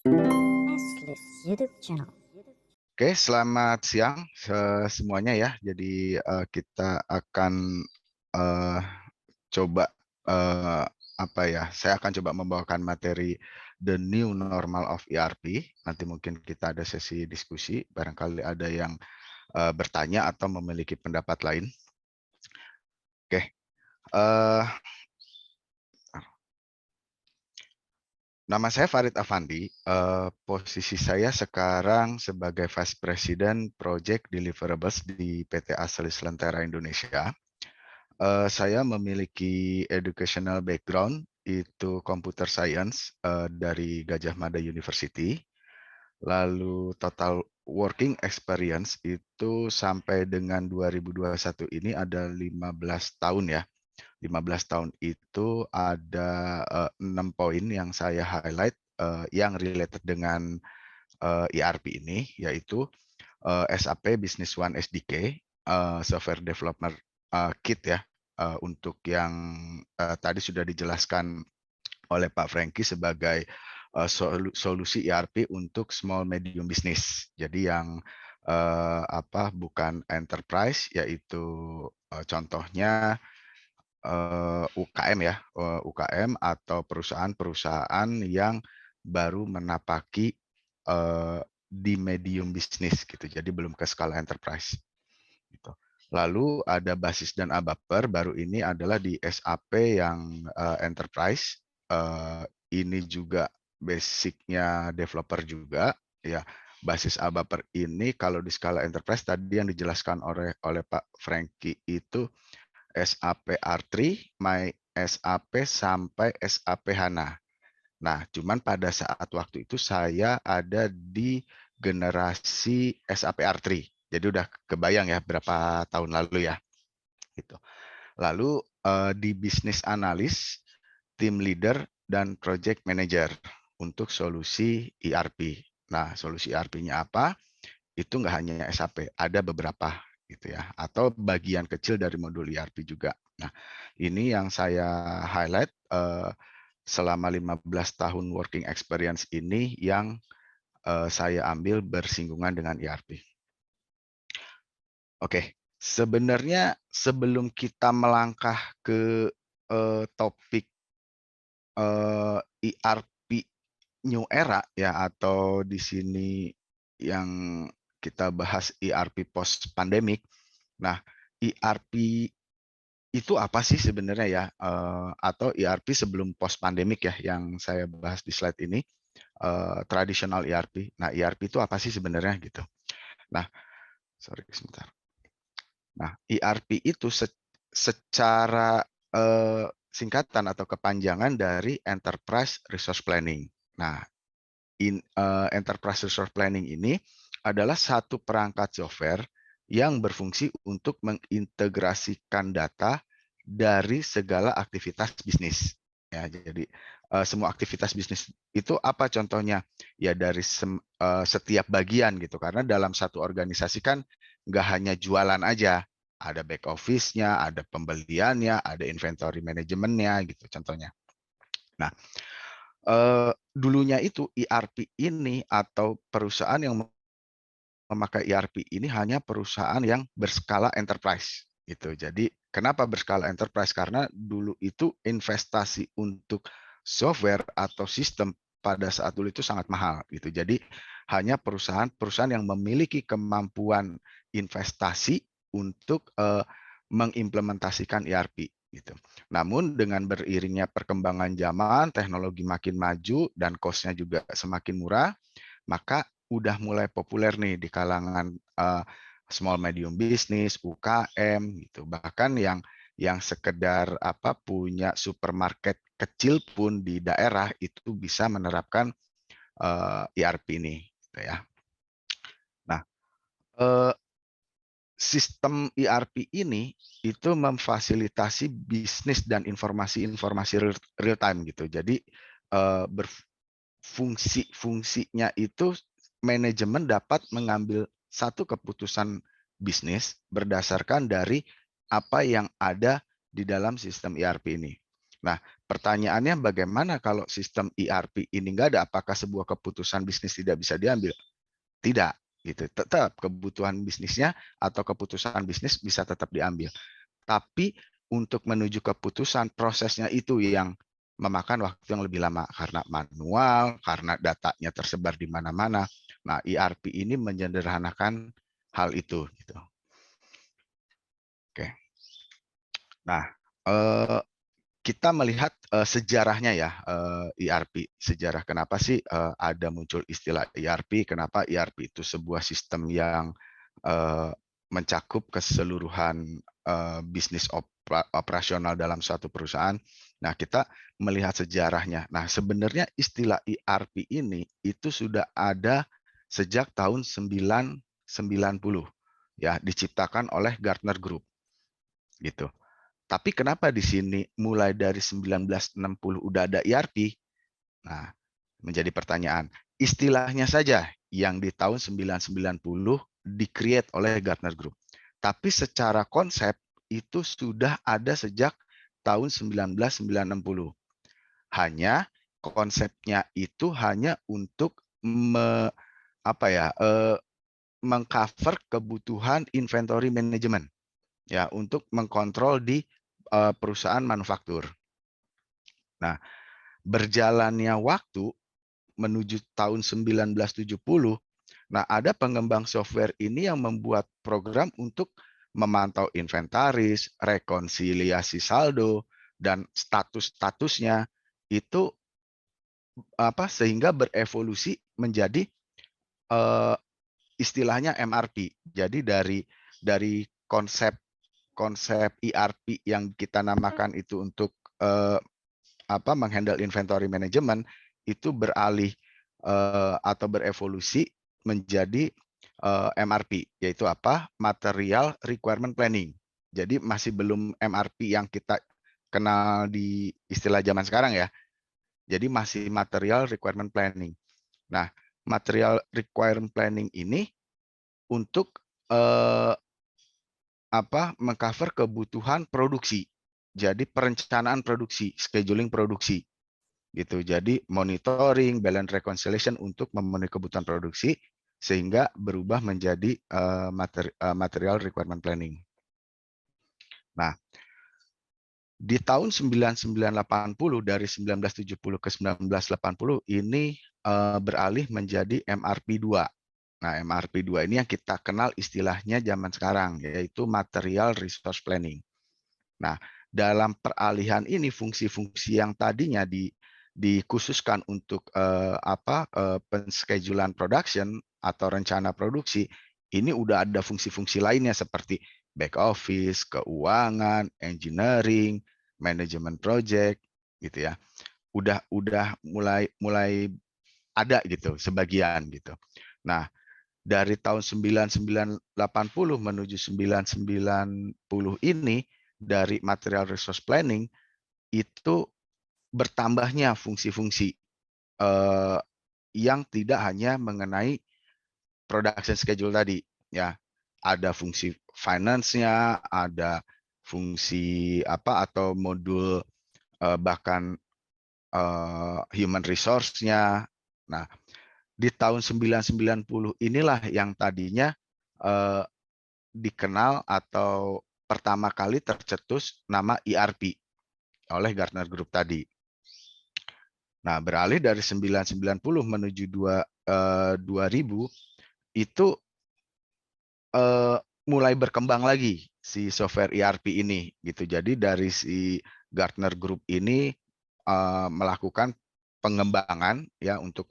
Nestless YouTube channel. Oke, selamat siang semuanya ya. Jadi kita akan eh, coba apa ya? Saya akan coba membawakan materi The New Normal of ERP. Nanti mungkin kita ada sesi diskusi. Barangkali ada yang bertanya atau memiliki pendapat lain. Oke. eh, Nama saya Farid Afandi. Posisi saya sekarang sebagai Vice President Project Deliverables di PT Aselis Lentera Indonesia. Saya memiliki educational background, itu computer science dari Gajah Mada University. Lalu total working experience itu sampai dengan 2021 ini ada 15 tahun ya. 15 tahun itu ada 6 poin yang saya highlight yang related dengan ERP ini, yaitu SAP Business One SDK, Software Developer Kit ya, untuk yang tadi sudah dijelaskan oleh Pak Franky sebagai solusi ERP untuk small medium business. Jadi yang bukan enterprise, yaitu contohnya UKM ya, UKM atau perusahaan-perusahaan yang baru menapaki di medium bisnis gitu, jadi belum ke skala enterprise. Gitu. Lalu ada basis dan ABAPER, baru ini adalah di SAP yang enterprise. Ini juga basicnya developer juga ya. Basis ABAPER ini kalau di skala enterprise tadi yang dijelaskan oleh Pak Franky itu SAP R3, My SAP sampai SAP HANA. Nah, cuman pada saat waktu itu saya ada di generasi SAP R3. Jadi udah kebayang ya berapa tahun lalu ya. Gitu. Lalu di bisnis analis, tim leader, dan project manager untuk solusi ERP. Nah, solusi ERP-nya apa? Itu nggak hanya SAP, ada beberapa gitu ya, atau bagian kecil dari modul ERP juga. Nah, ini yang saya highlight selama 15 tahun working experience ini yang saya ambil bersinggungan dengan ERP. Oke, sebenarnya sebelum kita melangkah ke topik ERP new era ya, atau di sini yang kita bahas ERP post pandemic. Nah, ERP itu apa sih sebenarnya ya? Atau ERP sebelum post pandemic ya, yang saya bahas di slide ini, tradisional ERP. Nah, ERP itu apa sih sebenarnya gitu? Nah, sorry sebentar. Nah, ERP itu secara singkatan atau kepanjangan dari Enterprise Resource Planning. Nah, Enterprise Resource Planning ini adalah satu perangkat software yang berfungsi untuk mengintegrasikan data dari segala aktivitas bisnis. Ya, jadi semua aktivitas bisnis itu apa contohnya? Ya dari setiap bagian gitu. Karena dalam satu organisasi kan nggak hanya jualan aja, ada back office-nya, ada pembeliannya, ada inventory manajemennya gitu contohnya. Nah, dulunya itu ERP ini atau perusahaan yang memakai ERP ini hanya perusahaan yang berskala enterprise gitu. Jadi kenapa berskala enterprise? Karena dulu itu investasi untuk software atau sistem pada saat dulu itu sangat mahal gitu. Jadi hanya perusahaan-perusahaan yang memiliki kemampuan investasi untuk mengimplementasikan ERP gitu. Namun dengan beriringnya perkembangan zaman, teknologi makin maju dan cost-nya juga semakin murah, maka udah mulai populer nih di kalangan small medium business, UKM gitu. Bahkan yang sekedar punya supermarket kecil pun di daerah itu bisa menerapkan ERP ini gitu ya. Nah, sistem ERP ini itu memfasilitasi bisnis dan informasi-informasi real time gitu. Jadi fungsinya itu manajemen dapat mengambil satu keputusan bisnis berdasarkan dari apa yang ada di dalam sistem ERP ini. Nah, pertanyaannya bagaimana kalau sistem ERP ini nggak ada? Apakah sebuah keputusan bisnis tidak bisa diambil? Tidak, gitu. Tetap kebutuhan bisnisnya atau keputusan bisnis bisa tetap diambil. Tapi untuk menuju keputusan prosesnya itu yang memakan waktu yang lebih lama karena manual, karena datanya tersebar di mana-mana. Nah, ERP ini menyederhanakan hal itu. Gitu. Oke. Nah, kita melihat sejarahnya ya, ERP. Sejarah kenapa sih ada muncul istilah ERP? Kenapa ERP itu sebuah sistem yang mencakup keseluruhan bisnis operasional dalam suatu perusahaan. Nah, kita melihat sejarahnya. Nah, sebenarnya istilah ERP ini itu sudah ada sejak tahun 1990 ya, diciptakan oleh Gartner Group gitu. Tapi kenapa di sini mulai dari 1960 udah ada ERP? Nah, menjadi pertanyaan. Istilahnya saja yang di tahun 1990 di-create oleh Gartner Group. Tapi secara konsep itu sudah ada sejak tahun 1960. Hanya konsepnya itu hanya untuk mengcover kebutuhan inventory management ya untuk mengkontrol di perusahaan manufaktur. Nah, berjalannya waktu menuju tahun 1970, nah ada pengembang software ini yang membuat program untuk memantau inventaris, rekonsiliasi saldo, dan status-statusnya itu sehingga berevolusi menjadi istilahnya MRP. Jadi dari konsep ERP yang kita namakan itu untuk menghandle inventory management itu beralih atau berevolusi menjadi MRP, yaitu Material Requirement Planning. Jadi masih belum MRP yang kita kenal di istilah zaman sekarang ya. Jadi masih Material Requirement Planning. Nah, Material Requirement Planning ini untuk mengcover kebutuhan produksi. Jadi perencanaan produksi, scheduling produksi. Gitu. Jadi monitoring, balance reconciliation untuk memenuhi kebutuhan produksi sehingga berubah menjadi material requirement planning. Nah, di tahun 1980 dari 1970 ke 1980 ini beralih menjadi MRP2. Nah, MRP2 ini yang kita kenal istilahnya zaman sekarang, yaitu Material Resource Planning. Nah, dalam peralihan ini fungsi-fungsi yang tadinya dikhususkan untuk penschedulan production atau rencana produksi, ini udah ada fungsi-fungsi lainnya seperti back office, keuangan, engineering, manajemen project, gitu ya. Udah mulai ada gitu sebagian gitu. Nah, dari tahun 1980 menuju 1990 ini dari material resource planning itu bertambahnya fungsi-fungsi yang tidak hanya mengenai production schedule tadi ya. Ada fungsi finance-nya, ada fungsi atau modul bahkan human resource-nya. Nah, di tahun 1990 inilah yang tadinya dikenal atau pertama kali tercetus nama ERP oleh Gartner Group tadi. Nah, beralih dari 1990 menuju 2000 itu mulai berkembang lagi si software ERP ini gitu. Jadi dari si Gartner Group ini melakukan pengembangan ya untuk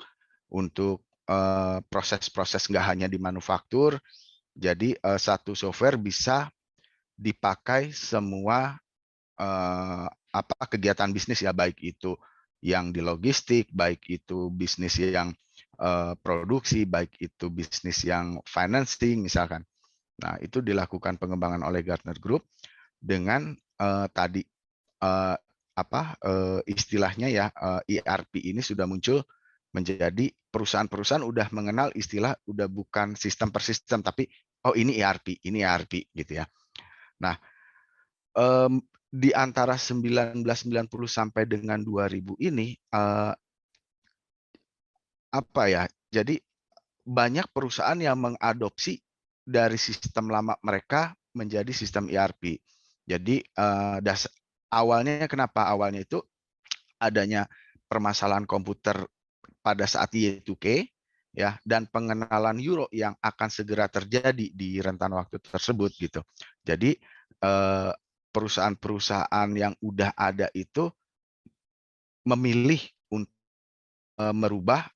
proses-proses nggak hanya di manufaktur. Jadi satu software bisa dipakai semua kegiatan bisnis ya, baik itu yang di logistik, baik itu bisnis yang produksi, baik itu bisnis yang financing misalkan. Nah, itu dilakukan pengembangan oleh Gartner Group dengan tadi istilahnya ya, ERP ini sudah muncul menjadi perusahaan-perusahaan udah mengenal istilah, udah bukan sistem per sistem, tapi ini ERP gitu ya. Nah, di antara 1990 sampai dengan 2000 ini, apa ya, jadi banyak perusahaan yang mengadopsi dari sistem lama mereka menjadi sistem ERP. Jadi, awalnya kenapa? Awalnya itu adanya permasalahan komputer pada saat Y2K, ya, dan pengenalan euro yang akan segera terjadi di rentan waktu tersebut, gitu. Jadi, perusahaan-perusahaan yang udah ada itu memilih untuk merubah,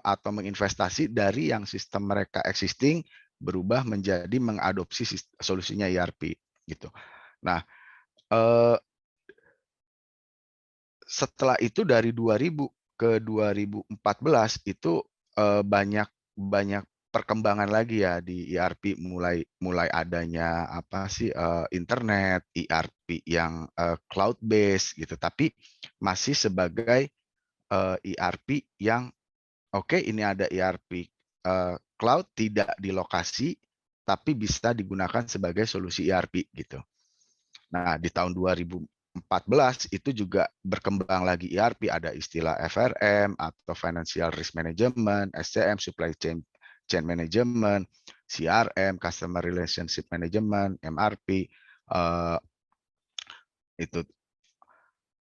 atau menginvestasi dari yang sistem mereka existing, berubah menjadi mengadopsi solusinya ERP, gitu. Nah, eee, setelah itu dari 2000 ke 2014 itu, banyak banyak perkembangan lagi ya di ERP, mulai mulai adanya apa sih, internet, ERP yang, cloud base gitu, tapi masih sebagai, ERP yang oke, ini ada ERP, cloud tidak di lokasi, tapi bisa digunakan sebagai solusi ERP gitu. Nah, di tahun 2014 itu juga berkembang lagi ERP, ada istilah FRM atau Financial Risk Management, SCM, Supply Chain Management, CRM, Customer Relationship Management, MRP, itu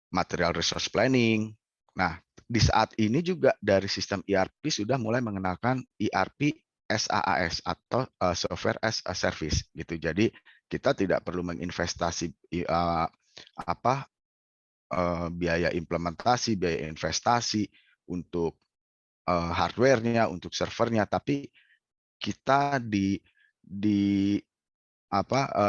Material Resource Planning. Nah, di saat ini juga dari sistem ERP sudah mulai mengenalkan ERP SaaS atau Software as a Service gitu. Jadi kita tidak perlu menginvestasi biaya implementasi, biaya investasi untuk hardware-nya, untuk servernya, tapi kita di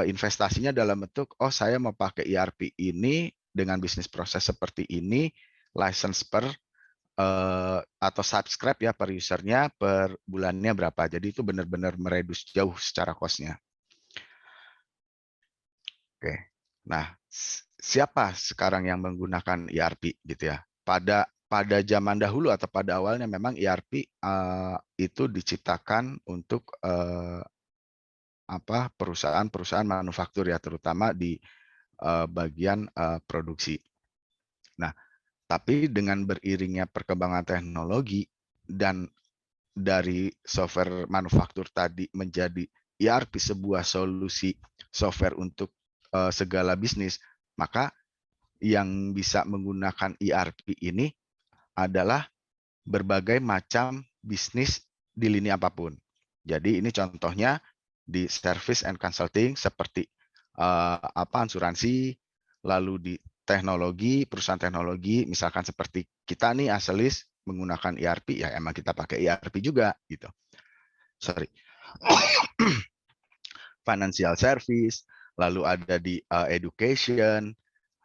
investasinya dalam bentuk, oh saya mau pakai ERP ini dengan bisnis proses seperti ini, license per atau subscribe ya per usernya per bulannya berapa. Jadi itu benar-benar meredus jauh secara cost-nya. Oke. Nah, siapa sekarang yang menggunakan ERP gitu ya? Pada zaman dahulu atau pada awalnya memang ERP itu diciptakan untuk perusahaan-perusahaan manufaktur ya, terutama di bagian produksi. Nah, tapi dengan beriringnya perkembangan teknologi dan dari software manufaktur tadi menjadi ERP, sebuah solusi software untuk segala bisnis, maka yang bisa menggunakan ERP ini adalah berbagai macam bisnis di lini apapun. Jadi ini contohnya di service and consulting seperti asuransi, lalu di teknologi, perusahaan teknologi, misalkan seperti kita nih Aselis menggunakan ERP, ya emang kita pakai ERP juga gitu. Sorry. Financial service, lalu ada di education,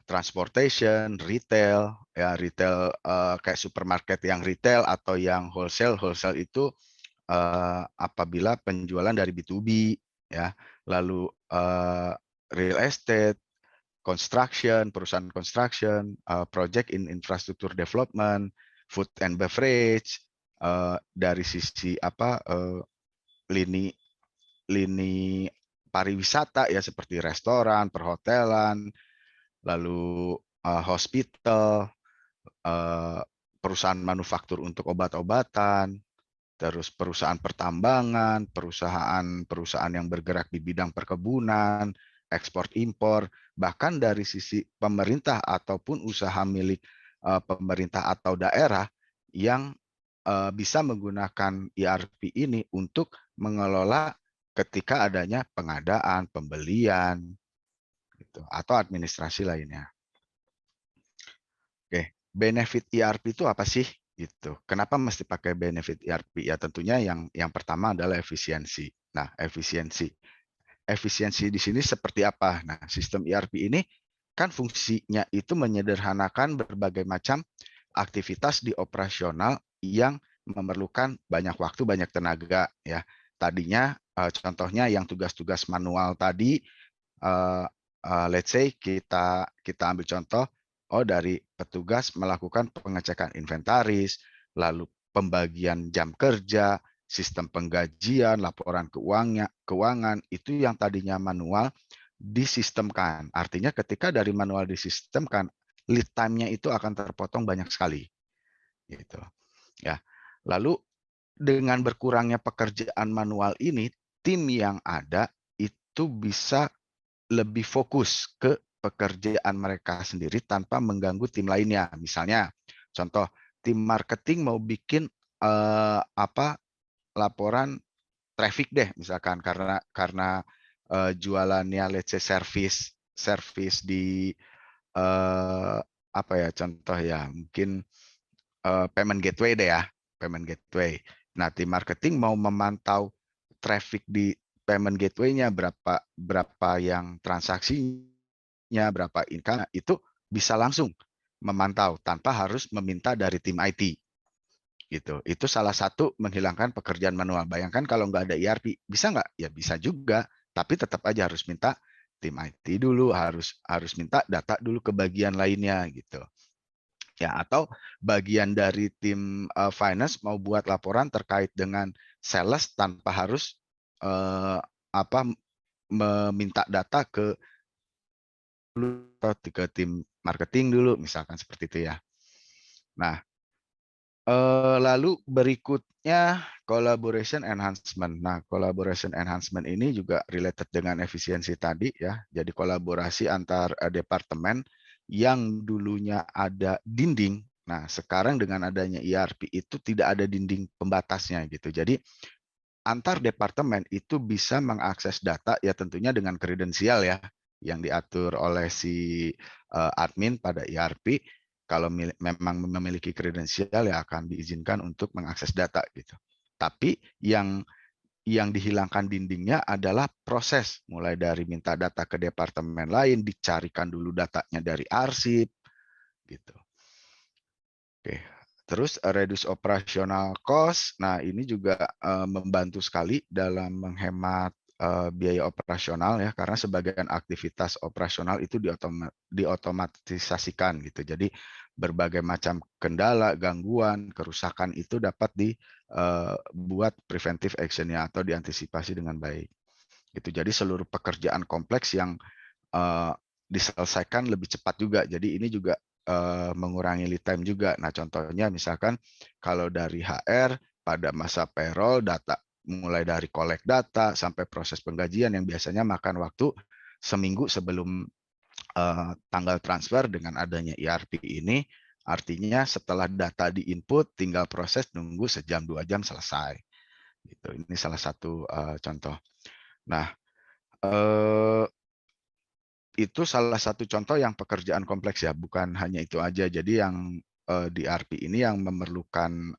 transportation, retail, ya retail kayak supermarket yang retail atau yang wholesale. Wholesale itu apabila penjualan dari B2B, ya, lalu real estate, construction, perusahaan construction, project in infrastructure development, food and beverage, dari sisi lini lini pariwisata ya seperti restoran, perhotelan, lalu hospital, perusahaan manufaktur untuk obat-obatan, terus perusahaan pertambangan, perusahaan yang bergerak di bidang perkebunan, ekspor impor, bahkan dari sisi pemerintah ataupun usaha milik pemerintah atau daerah yang bisa menggunakan ERP ini untuk mengelola ketika adanya pengadaan, pembelian, gitu, atau administrasi lainnya. Oke, benefit ERP itu apa sih? Gitu. Kenapa mesti pakai benefit ERP? Ya tentunya yang pertama adalah efisiensi. Nah, efisiensi. Efisiensi di sini seperti apa? Nah, sistem ERP ini kan fungsinya itu menyederhanakan berbagai macam aktivitas di operasional yang memerlukan banyak waktu, banyak tenaga ya. Tadinya contohnya yang tugas-tugas manual tadi, let's say kita ambil contoh, dari petugas melakukan pengecekan inventaris, lalu pembagian jam kerja, sistem penggajian, laporan keuangan, itu yang tadinya manual disistemkan. Artinya ketika dari manual disistemkan, lead time-nya itu akan terpotong banyak sekali. Gitu. Ya. Lalu dengan berkurangnya pekerjaan manual ini, tim yang ada itu bisa lebih fokus ke pekerjaan mereka sendiri tanpa mengganggu tim lainnya. Misalnya, contoh tim marketing mau bikin laporan traffic deh, misalkan karena jualannya let's say service di apa ya contoh ya mungkin payment gateway deh ya, payment gateway. Nah, tim marketing mau memantau traffic di payment gateway-nya berapa yang transaksinya, berapa income, itu bisa langsung memantau tanpa harus meminta dari tim IT. Gitu. Itu salah satu menghilangkan pekerjaan manual. Bayangkan kalau nggak ada ERP, bisa nggak? Ya bisa juga, tapi tetap aja harus minta tim IT dulu, harus minta data dulu ke bagian lainnya gitu. Ya, atau bagian dari tim finance mau buat laporan terkait dengan sales tanpa harus apa meminta data ke tim marketing dulu, misalkan seperti itu ya. Nah, lalu berikutnya collaboration enhancement. Nah, collaboration enhancement ini juga related dengan efisiensi tadi ya. Jadi kolaborasi antar departemen yang dulunya ada dinding. Nah, sekarang dengan adanya ERP itu tidak ada dinding pembatasnya gitu. Jadi antar departemen itu bisa mengakses data ya tentunya dengan kredensial ya yang diatur oleh si admin pada ERP. Kalau memang memiliki kredensial ya akan diizinkan untuk mengakses data gitu. Tapi yang dihilangkan dindingnya adalah proses mulai dari minta data ke departemen lain, dicarikan dulu datanya dari arsip gitu. Oke. Terus reduce operational cost. Nah, ini juga membantu sekali dalam menghemat biaya operasional ya, karena sebagian aktivitas operasional itu diotomatisasikan gitu. Jadi berbagai macam kendala, gangguan, kerusakan itu dapat dibuat preventive action-nya atau diantisipasi dengan baik. Itu jadi seluruh pekerjaan kompleks yang diselesaikan lebih cepat juga. Jadi ini juga mengurangi lead time juga. Nah, contohnya misalkan kalau dari HR pada masa payroll data mulai dari collect data sampai proses penggajian yang biasanya makan waktu seminggu sebelum tanggal transfer. Dengan adanya ERP ini artinya setelah data di-input tinggal proses nunggu sejam 2 jam selesai. Gitu. Ini salah satu contoh. Nah, itu salah satu contoh yang pekerjaan kompleks ya, bukan hanya itu aja. Jadi yang di ERP ini yang memerlukan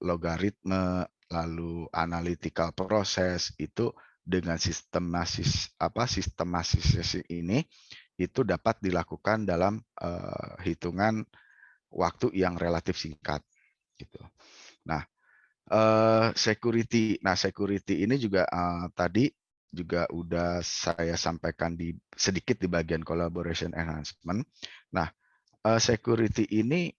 logaritme, lalu analytical proses itu dengan sistematisasi ini itu dapat dilakukan dalam hitungan waktu yang relatif singkat gitu. Nah, security. Nah, security ini juga tadi juga udah saya sampaikan sedikit di bagian collaboration enhancement. Nah, security ini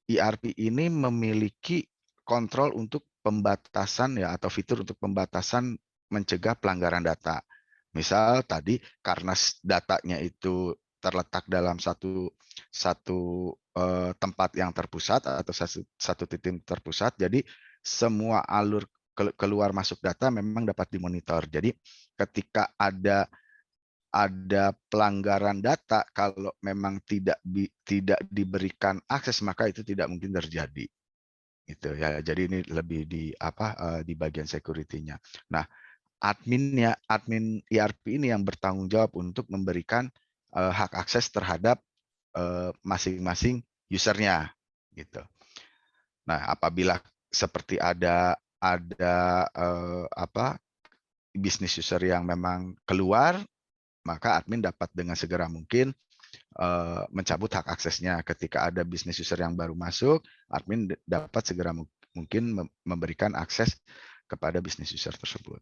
ERP ini memiliki kontrol untuk pembatasan ya atau fitur untuk pembatasan mencegah pelanggaran data. Misal tadi karena datanya itu terletak dalam satu tempat yang terpusat atau satu titik terpusat, jadi semua alur keluar masuk data memang dapat dimonitor. Jadi ketika ada pelanggaran data, kalau memang tidak diberikan akses maka itu tidak mungkin terjadi. Gitu ya. Jadi ini lebih di bagian security-nya. Nah, admin ERP ini yang bertanggung jawab untuk memberikan hak akses terhadap masing-masing usernya gitu. Nah, apabila seperti ada bisnis user yang memang keluar, maka admin dapat dengan segera mungkin mencabut hak aksesnya. Ketika ada bisnis user yang baru masuk, admin dapat segera mungkin memberikan akses kepada bisnis user tersebut.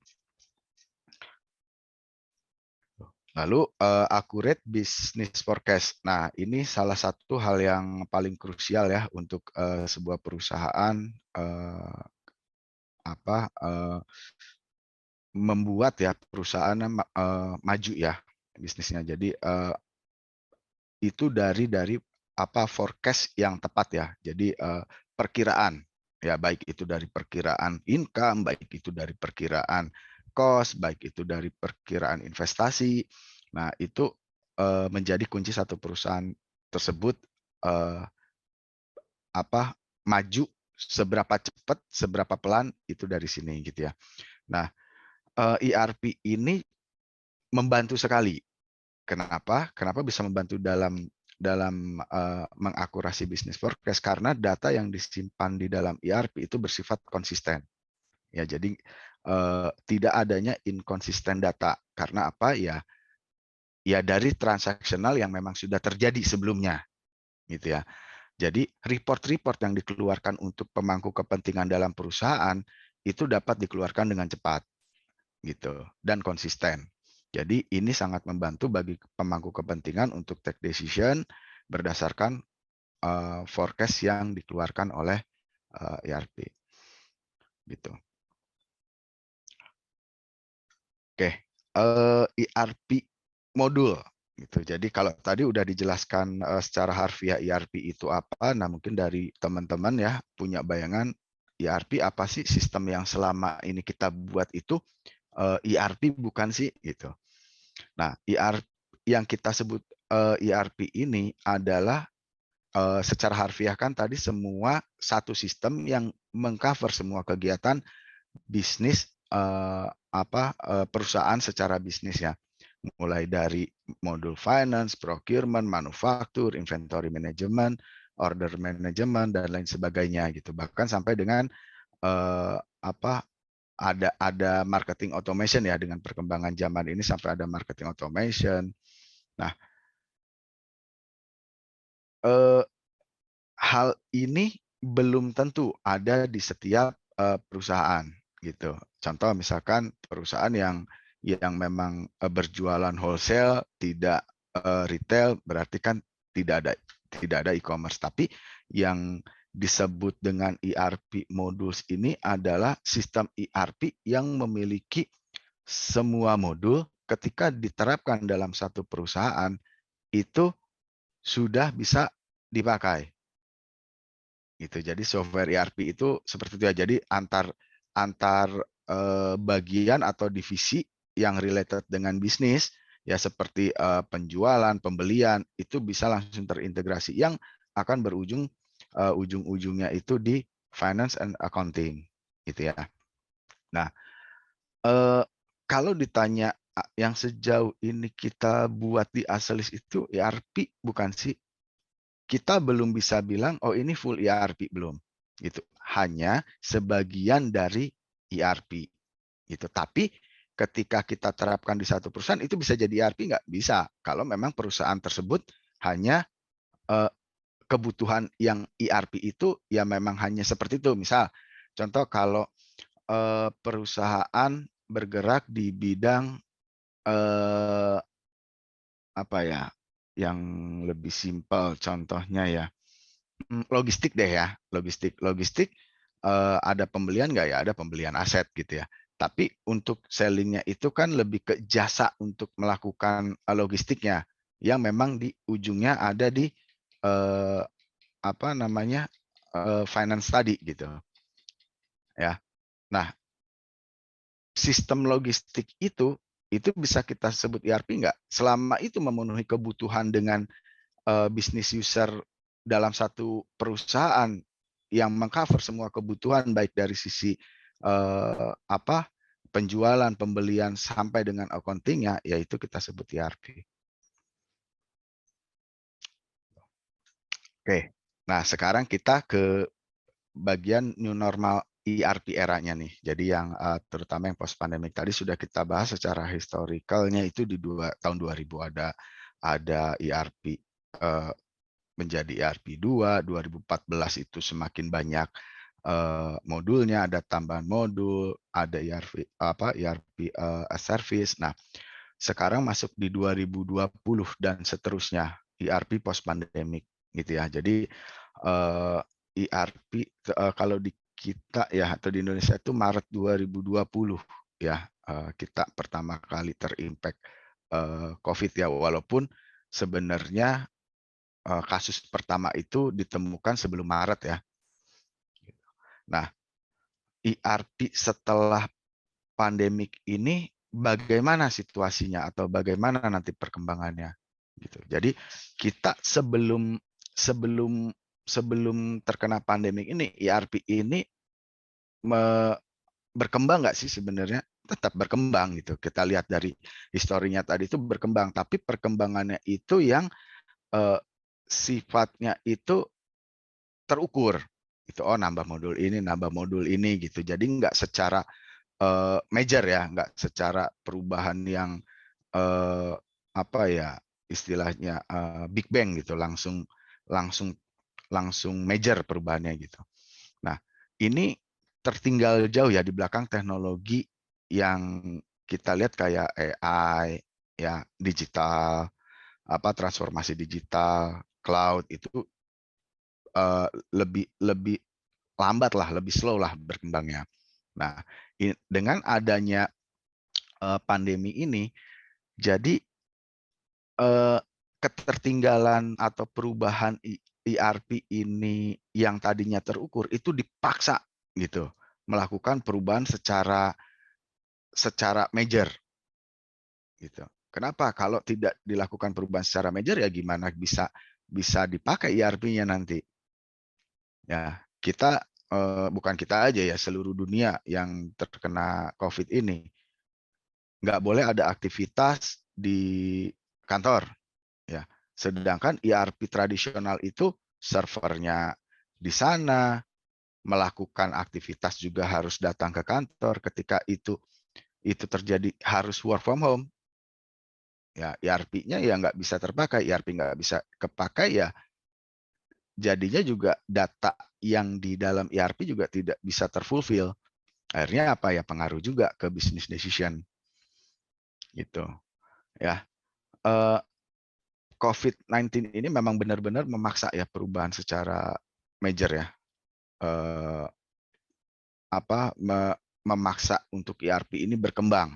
Lalu accurate business forecast. Nah, ini salah satu hal yang paling krusial ya untuk sebuah perusahaan membuat ya perusahaan maju ya. bisnisnya. Jadi itu dari apa forecast yang tepat ya. Jadi perkiraan ya, baik itu dari perkiraan income, baik itu dari perkiraan cost, baik itu dari perkiraan investasi. Nah, itu menjadi kunci satu perusahaan tersebut apa maju seberapa cepat, seberapa pelan itu dari sini gitu ya. Nah, ERP ini membantu sekali. Kenapa? Kenapa bisa membantu dalam mengakurasi bisnis forecast? Karena data yang disimpan di dalam ERP itu bersifat konsisten. Ya, jadi tidak adanya inkonsisten data. Karena apa? Ya dari transaksional yang memang sudah terjadi sebelumnya, gitu ya. Jadi report-report yang dikeluarkan untuk pemangku kepentingan dalam perusahaan itu dapat dikeluarkan dengan cepat, gitu, dan konsisten. Jadi ini sangat membantu bagi pemangku kepentingan untuk take decision berdasarkan forecast yang dikeluarkan oleh ERP, gitu. Oke, ERP modul, gitu. Jadi kalau tadi udah dijelaskan secara harfiah ERP itu apa, nah mungkin dari teman-teman ya punya bayangan ERP apa sih, sistem yang selama ini kita buat itu ERP bukan sih, gitu. Nah, ERP yang kita sebut ERP ini adalah secara harfiah kan tadi semua satu sistem yang mengcover semua kegiatan bisnis perusahaan secara bisnis ya. Mulai dari modul finance, procurement, manufaktur, inventory management, order management dan lain sebagainya gitu. Bahkan sampai dengan eh, apa ada marketing automation ya, dengan perkembangan zaman ini sampai ada marketing automation. Nah, eh, hal ini belum tentu ada di setiap perusahaan gitu. Contoh misalkan perusahaan yang memang berjualan wholesale, tidak retail, berarti kan tidak ada e-commerce. Tapi yang disebut dengan ERP modules ini adalah sistem ERP yang memiliki semua modul ketika diterapkan dalam satu perusahaan itu sudah bisa dipakai. Gitu. Jadi software ERP itu seperti itu ya. Jadi antar antar bagian atau divisi yang related dengan bisnis ya, seperti penjualan, pembelian itu bisa langsung terintegrasi yang akan berujung ujung-ujungnya itu di finance and accounting gitu ya. Nah, kalau ditanya yang sejauh ini kita buat di Aselis itu ERP bukan sih? Kita belum bisa bilang, oh ini full ERP, belum. Gitu. Hanya sebagian dari ERP. Gitu. Tapi ketika kita terapkan di satu perusahaan, itu bisa jadi ERP? Nggak bisa. Kalau memang perusahaan tersebut hanya kebutuhan yang ERP itu ya memang hanya seperti itu. Misal, contoh kalau perusahaan bergerak di bidang apa ya, yang lebih simpel contohnya ya, logistik deh ya, logistik ada pembelian nggak ya? Ada pembelian aset gitu ya. Tapi untuk sellingnya itu kan lebih ke jasa untuk melakukan logistiknya, yang memang di ujungnya ada di eh, apa namanya finance tadi gitu ya. Nah, sistem logistik itu bisa kita sebut ERP nggak? Selama itu memenuhi kebutuhan dengan bisnis user dalam satu perusahaan yang mengcover semua kebutuhan baik dari sisi apa penjualan, pembelian sampai dengan accounting-nya, yaitu kita sebut ERP. Oke. Nah, sekarang kita ke bagian new normal ERP eranya nih. Jadi yang terutama yang post pandemic tadi sudah kita bahas secara historicalnya, itu di tahun 2000 ada ERP menjadi ERP 2, 2014 itu semakin banyak modulnya, ada tambahan modul, ada ERP as service. Nah, sekarang masuk di 2020 dan seterusnya, ERP post pandemic gitu ya. Jadi ERP kalau di kita ya, atau di Indonesia itu Maret 2020 ya, kita pertama kali terimpact COVID ya, walaupun sebenarnya kasus pertama itu ditemukan sebelum Maret ya. Nah, ERP setelah pandemik ini bagaimana situasinya atau bagaimana nanti perkembangannya gitu. Jadi kita sebelum sebelum sebelum terkena pandemik ini ERP ini berkembang nggak sih sebenarnya? Tetap berkembang gitu. Kita lihat dari historinya tadi itu berkembang, tapi perkembangannya itu yang eh, sifatnya itu terukur. Itu nambah modul ini gitu. Jadi nggak secara major ya, nggak secara perubahan yang apa ya istilahnya big bang gitu, langsung langsung langsung major perubahannya gitu. Nah, ini tertinggal jauh ya di belakang teknologi yang kita lihat kayak AI, ya digital, transformasi digital, cloud itu lebih lebih lambat lah, lebih slow lah berkembangnya. Nah, dengan adanya pandemi ini, jadi ketertinggalan atau perubahan ERP ini yang tadinya terukur itu dipaksa gitu melakukan perubahan secara major gitu. Kenapa? Kalau tidak dilakukan perubahan secara major ya gimana bisa bisa dipakai ERP-nya nanti? Ya, kita bukan kita aja ya, seluruh dunia yang terkena COVID ini nggak boleh ada aktivitas di kantor ya. Sedangkan ERP tradisional itu servernya di sana, melakukan aktivitas juga harus datang ke kantor. Ketika itu terjadi harus work from home, ya ERP-nya ya nggak bisa terpakai, ERP nggak bisa kepakai ya jadinya juga data yang di dalam ERP juga tidak bisa terfulfill. Akhirnya apa ya pengaruh juga ke business decision gitu ya. Eh, COVID-19 ini memang benar-benar memaksa ya perubahan secara major ya. Eh, memaksa untuk ERP ini berkembang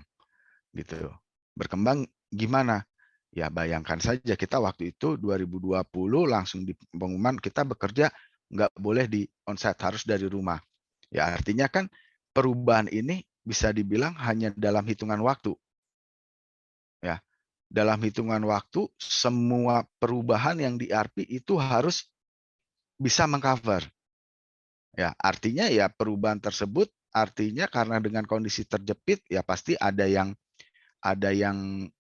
gitu. Berkembang gimana? Ya bayangkan saja kita waktu itu 2020 langsung di pengumuman kita bekerja nggak boleh di onsite, harus dari rumah. Ya artinya kan perubahan ini bisa dibilang hanya dalam hitungan waktu. Ya, dalam hitungan waktu semua perubahan yang di ERP itu harus bisa mengcover. Ya, artinya ya perubahan tersebut artinya karena dengan kondisi terjepit ya pasti ada yang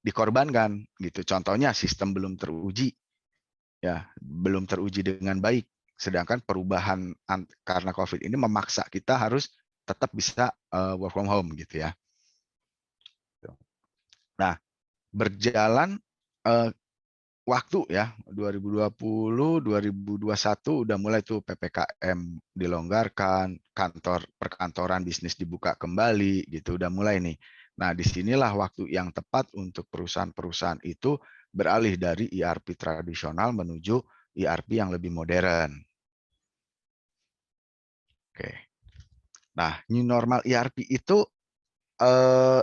dikorbankan gitu. Contohnya sistem belum teruji ya, belum teruji dengan baik. Sedangkan perubahan karena COVID ini memaksa kita harus tetap bisa work from home gitu ya. Nah, berjalan waktu ya 2020, 2021 udah mulai tuh PPKM dilonggarkan, kantor perkantoran bisnis dibuka kembali gitu, udah mulai nih. Nah, disinilah waktu yang tepat untuk perusahaan-perusahaan itu beralih dari ERP tradisional menuju ERP yang lebih modern. Oke. Nah, new normal ERP itu eh,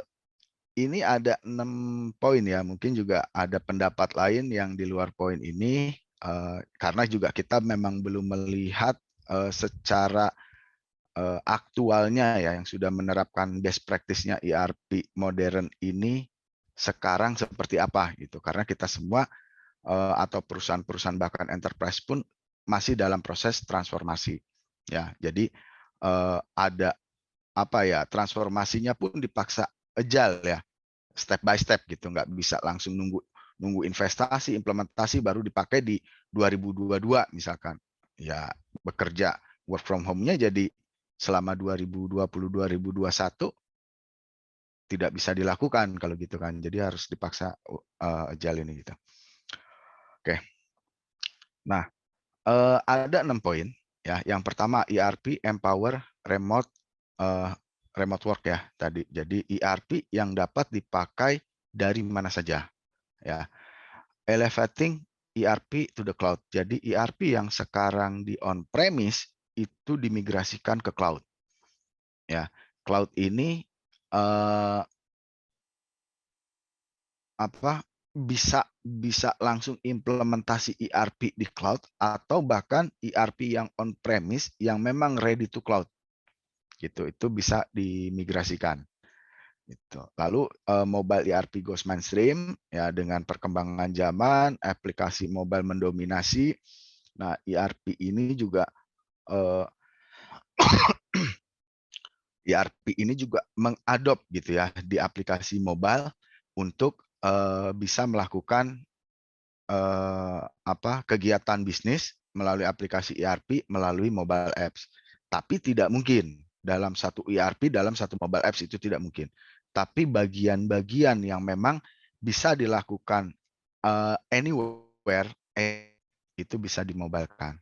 ini ada 6 poin ya, mungkin juga ada pendapat lain yang di luar poin ini, karena juga kita memang belum melihat secara aktualnya ya, yang sudah menerapkan best practice-nya ERP modern ini sekarang seperti apa gitu. Karena kita semua atau perusahaan-perusahaan bahkan enterprise pun masih dalam proses transformasi. Ya, jadi ada apa ya, transformasinya pun dipaksa agile ya, step by step gitu, nggak bisa langsung nunggu nunggu investasi implementasi baru dipakai di 2022 misalkan ya, bekerja work from home-nya jadi selama 2020-2021 tidak bisa dilakukan kalau gitu kan, jadi harus dipaksa agile ini gitu. Oke, nah ada 6 poin ya. Yang pertama ERP empower remote remote work ya tadi, jadi ERP yang dapat dipakai dari mana saja ya. Elevating ERP to the cloud. Jadi ERP yang sekarang di on premise itu dimigrasikan ke cloud. Ya, cloud ini bisa bisa langsung implementasi ERP di cloud atau bahkan ERP yang on premise yang memang ready to cloud gitu. Itu bisa dimigrasikan. Gitu. Lalu mobile ERP goes mainstream ya dengan perkembangan zaman, aplikasi mobile mendominasi. Nah, ERP ini juga eh, ERP ini juga mengadop gitu ya di aplikasi mobile untuk bisa melakukan kegiatan bisnis melalui aplikasi ERP melalui mobile apps. Tapi tidak mungkin dalam satu ERP dalam satu mobile apps itu tidak mungkin. Tapi bagian-bagian yang memang bisa dilakukan anywhere itu bisa dimobilkan.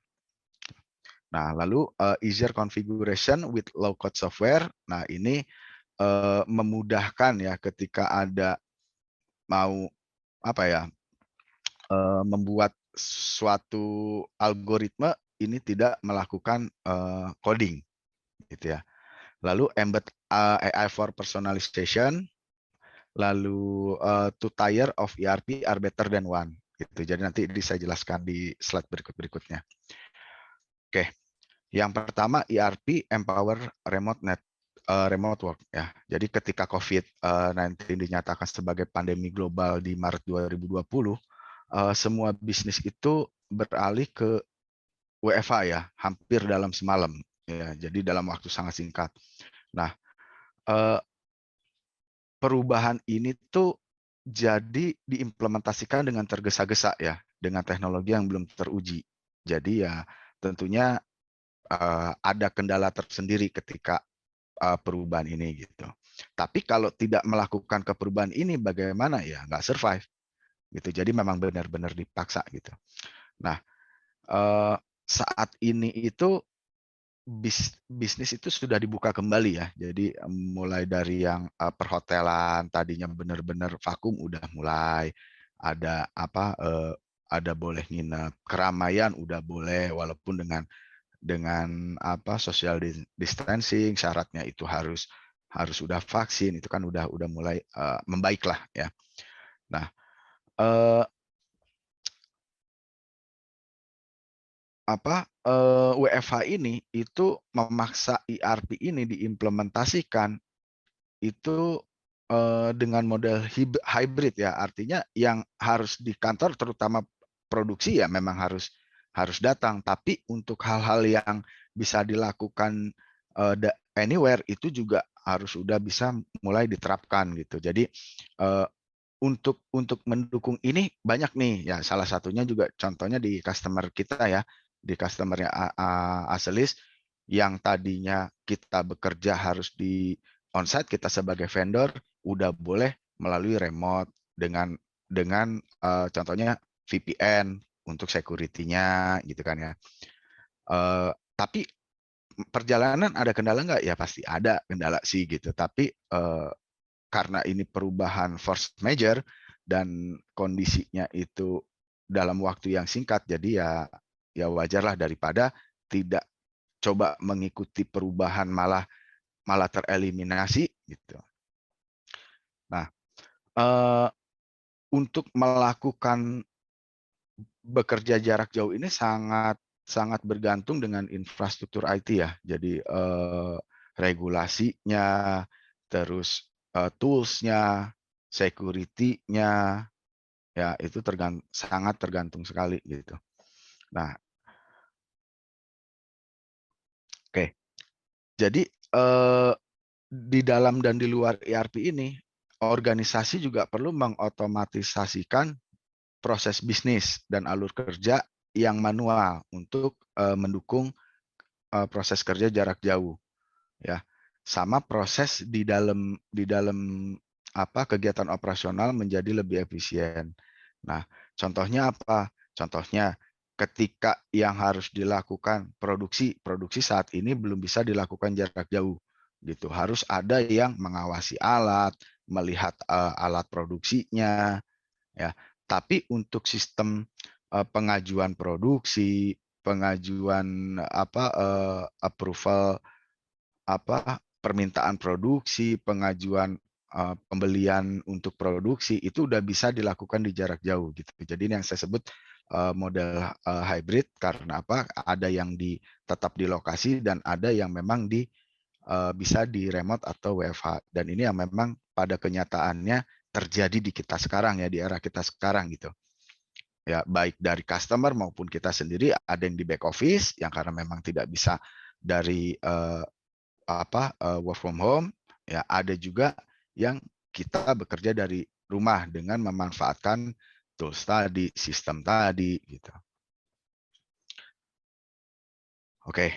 Nah, lalu easier configuration with low code software. Nah, ini memudahkan ya ketika ada mau membuat suatu algoritma ini tidak melakukan coding gitu ya. Lalu embed AI for personalization, lalu two tier of ERP are better than one gitu. Jadi nanti saya jelaskan di slide berikutnya. Oke. Yang pertama ERP empower remote work ya. Jadi ketika COVID-19 dinyatakan sebagai pandemi global di Maret 2020, semua bisnis itu beralih ke WFH ya, hampir dalam semalam ya. Jadi dalam waktu sangat singkat. Nah, perubahan ini tuh jadi diimplementasikan dengan tergesa-gesa ya, dengan teknologi yang belum teruji. Jadi ya tentunya ada kendala tersendiri ketika perubahan ini gitu. Tapi kalau tidak melakukan perubahan ini bagaimana ya nggak survive gitu. Jadi memang benar-benar dipaksa gitu. Nah, saat ini itu bisnis itu sudah dibuka kembali ya. Jadi mulai dari yang perhotelan tadinya benar-benar vakum udah mulai ada boleh nginep, keramaian udah boleh walaupun dengan social distancing, syaratnya itu harus sudah vaksin, itu kan udah mulai membaik lah ya. Nah, WFH ini itu memaksa ERP ini diimplementasikan itu dengan model hybrid ya, artinya yang harus di kantor terutama produksi ya memang harus datang, tapi untuk hal-hal yang bisa dilakukan anywhere itu juga harus sudah bisa mulai diterapkan gitu. Jadi untuk mendukung ini banyak nih ya, salah satunya juga contohnya di customer kita ya, di customernya Aselis yang tadinya kita bekerja harus di onsite, kita sebagai vendor udah boleh melalui remote dengan contohnya VPN untuk security-nya gitu kan ya. Tapi perjalanan ada kendala nggak? Ya pasti ada kendala sih gitu. Tapi karena ini perubahan force major dan kondisinya itu dalam waktu yang singkat, jadi ya wajarlah daripada tidak coba mengikuti perubahan malah tereliminasi gitu. Nah, untuk melakukan bekerja jarak jauh ini sangat bergantung dengan infrastruktur IT ya. Jadi regulasinya, terus tools-nya, security-nya, ya itu sangat tergantung sekali gitu. Nah, oke. Jadi di dalam dan di luar ERP ini, organisasi juga perlu mengotomatisasikan proses bisnis dan alur kerja yang manual untuk mendukung proses kerja jarak jauh ya. Sama proses di dalam kegiatan operasional menjadi lebih efisien. Nah, contohnya apa? Contohnya ketika yang harus dilakukan produksi saat ini belum bisa dilakukan jarak jauh gitu. Harus ada yang mengawasi alat, melihat alat produksinya ya. Tapi untuk sistem pengajuan produksi, pengajuan approval permintaan produksi, pengajuan pembelian untuk produksi itu udah bisa dilakukan di jarak jauh gitu. Jadi ini yang saya sebut model hybrid karena apa? Ada yang tetap di lokasi dan ada yang memang bisa di remote atau WFH. Dan ini yang memang pada kenyataannya terjadi di kita sekarang ya, di era kita sekarang gitu. Ya, baik dari customer maupun kita sendiri, ada yang di back office yang karena memang tidak bisa dari work from home, ya ada juga yang kita bekerja dari rumah dengan memanfaatkan tools tadi, sistem tadi gitu. Oke.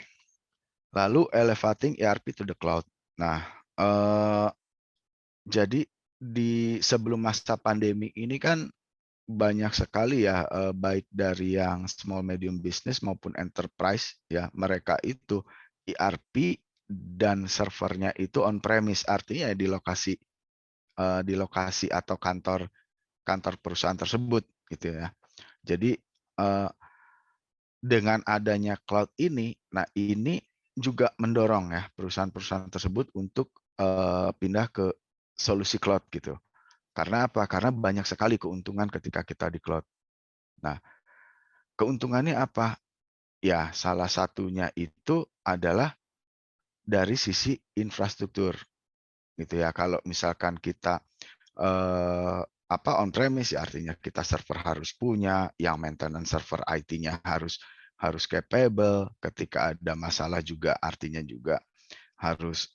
Lalu elevating ERP to the cloud. Nah, jadi sebelum masa pandemi ini kan banyak sekali ya, baik dari yang small medium business maupun enterprise ya, mereka itu ERP dan servernya itu on premise, artinya di lokasi atau kantor perusahaan tersebut gitu ya. Jadi dengan adanya cloud ini, nah ini juga mendorong ya perusahaan-perusahaan tersebut untuk pindah ke solusi cloud gitu. Karena apa? Karena banyak sekali keuntungan ketika kita di cloud. Nah, keuntungannya apa? Ya, salah satunya itu adalah dari sisi infrastruktur, gitu ya. Kalau misalkan kita on premise, ya artinya kita server harus punya, yang maintenance server IT-nya harus capable. Ketika ada masalah juga, artinya juga harus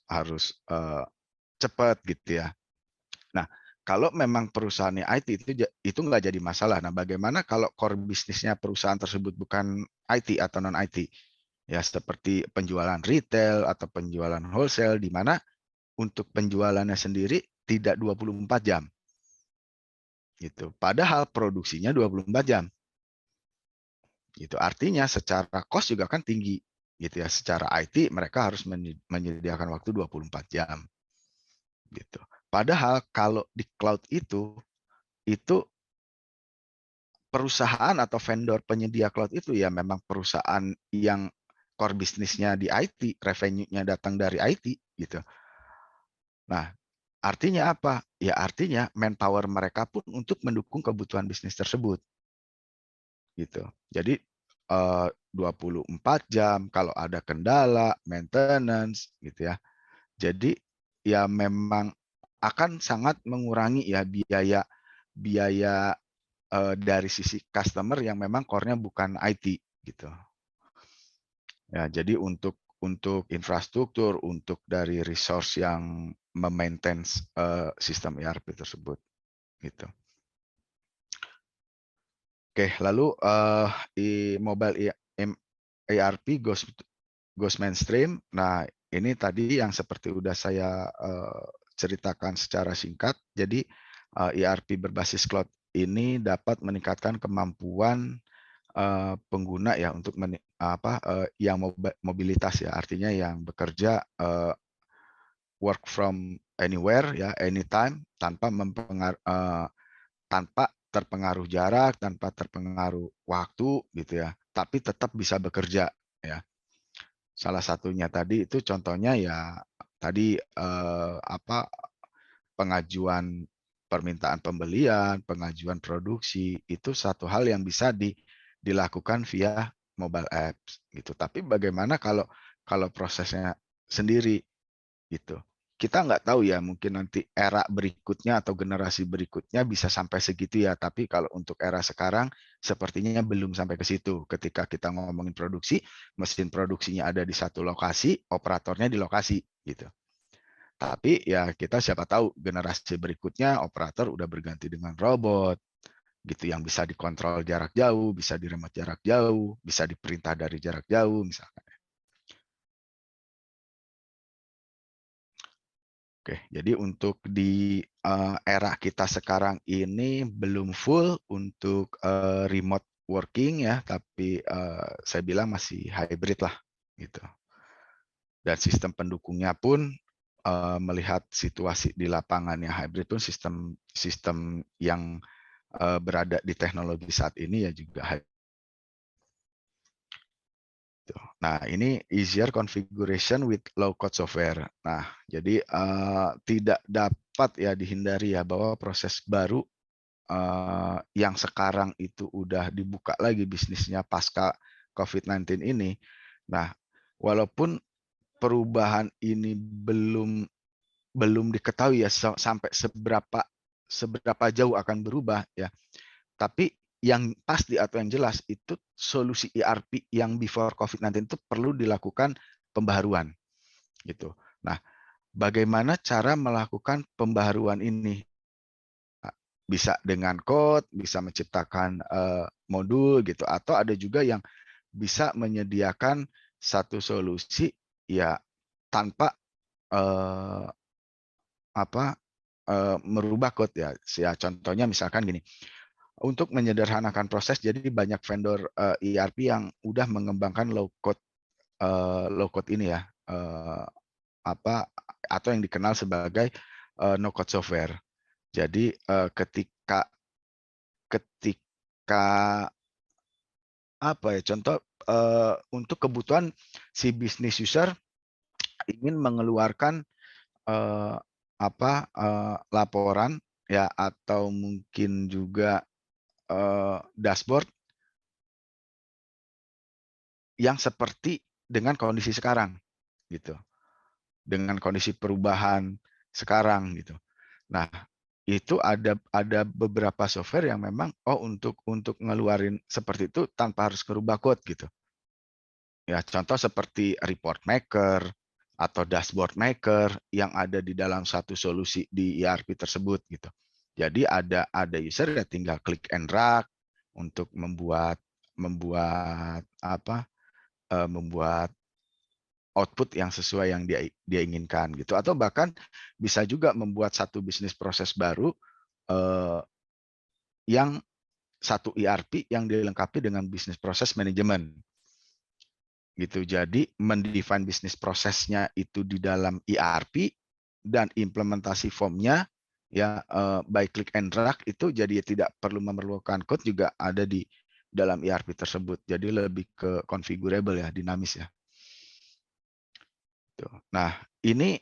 cepat gitu ya. Nah, kalau memang perusahaannya IT itu nggak jadi masalah. Nah, bagaimana kalau core bisnisnya perusahaan tersebut bukan IT atau non IT? Ya, seperti penjualan retail atau penjualan wholesale, di mana untuk penjualannya sendiri tidak 24 jam. Gitu. Padahal produksinya 24 jam. Gitu. Artinya secara cost juga kan tinggi. Gitu ya. Secara IT mereka harus menyediakan waktu 24 jam. Gitu. Padahal kalau di cloud itu perusahaan atau vendor penyedia cloud itu ya memang perusahaan yang core bisnisnya di IT, revenue-nya datang dari IT gitu. Nah, artinya apa? Ya artinya manpower mereka pun untuk mendukung kebutuhan bisnis tersebut. Gitu. Jadi 24 jam kalau ada kendala, maintenance gitu ya. Jadi ya memang akan sangat mengurangi ya biaya biaya dari sisi customer yang memang core-nya bukan IT gitu. Ya, jadi untuk infrastruktur, untuk dari resource yang memaintain sistem ERP tersebut gitu. Oke, lalu mobile ERP goes mainstream. Nah, ini tadi yang seperti udah saya ceritakan secara singkat. Jadi ERP berbasis cloud ini dapat meningkatkan kemampuan pengguna ya untuk yang mobilitas ya, artinya yang bekerja work from anywhere ya, anytime tanpa terpengaruh jarak, tanpa terpengaruh waktu gitu ya, tapi tetap bisa bekerja ya. Salah satunya tadi itu contohnya ya tadi pengajuan permintaan pembelian, pengajuan produksi, itu satu hal yang bisa dilakukan via mobile apps gitu. Tapi bagaimana kalau prosesnya sendiri gitu. Kita nggak tahu ya, mungkin nanti era berikutnya atau generasi berikutnya bisa sampai segitu ya. Tapi kalau untuk era sekarang sepertinya belum sampai ke situ. Ketika kita ngomongin produksi, mesin produksinya ada di satu lokasi, operatornya di lokasi gitu. Tapi ya kita siapa tahu generasi berikutnya operator udah berganti dengan robot gitu yang bisa dikontrol jarak jauh, bisa di remote jarak jauh, bisa diperintah dari jarak jauh misalkan. Oke, jadi untuk di era kita sekarang ini belum full untuk remote working ya, tapi saya bilang masih hybrid lah gitu. Dan sistem pendukungnya pun melihat situasi di lapangannya hybrid pun sistem yang berada di teknologi saat ini ya juga hybrid. Nah, ini easier configuration with low code software. Nah, jadi tidak dapat ya dihindari ya bahwa proses baru yang sekarang itu udah dibuka lagi bisnisnya pasca COVID-19 ini. Nah, walaupun perubahan ini belum diketahui ya sampai seberapa jauh akan berubah ya. Tapi yang pasti atau yang jelas itu solusi ERP yang before COVID-19 itu perlu dilakukan pembaharuan gitu. Nah, bagaimana cara melakukan pembaharuan ini? Bisa dengan code, bisa menciptakan modul gitu, atau ada juga yang bisa menyediakan satu solusi ya tanpa merubah code ya. Ya contohnya misalkan gini, untuk menyederhanakan proses, jadi banyak vendor ERP yang udah mengembangkan low code ini ya, atau yang dikenal sebagai no code software. Jadi ketika ketika contoh untuk kebutuhan si business user ingin mengeluarkan laporan ya atau mungkin juga dashboard yang seperti dengan kondisi sekarang gitu, dengan kondisi perubahan sekarang gitu. Nah, itu ada beberapa software yang memang untuk ngeluarin seperti itu tanpa harus ngerubah code gitu. Ya, contoh seperti report maker atau dashboard maker yang ada di dalam satu solusi di ERP tersebut gitu. Jadi ada user ya tinggal klik and drag untuk membuat output yang sesuai yang dia inginkan gitu, atau bahkan bisa juga membuat satu bisnis proses baru yang satu ERP yang dilengkapi dengan bisnis proses manajemen gitu. Jadi mendefine bisnis prosesnya itu di dalam ERP dan implementasi formnya ya by click and drag itu jadi tidak perlu memerlukan code juga ada di dalam ERP tersebut. Jadi lebih ke configurable ya, dinamis ya. Nah, ini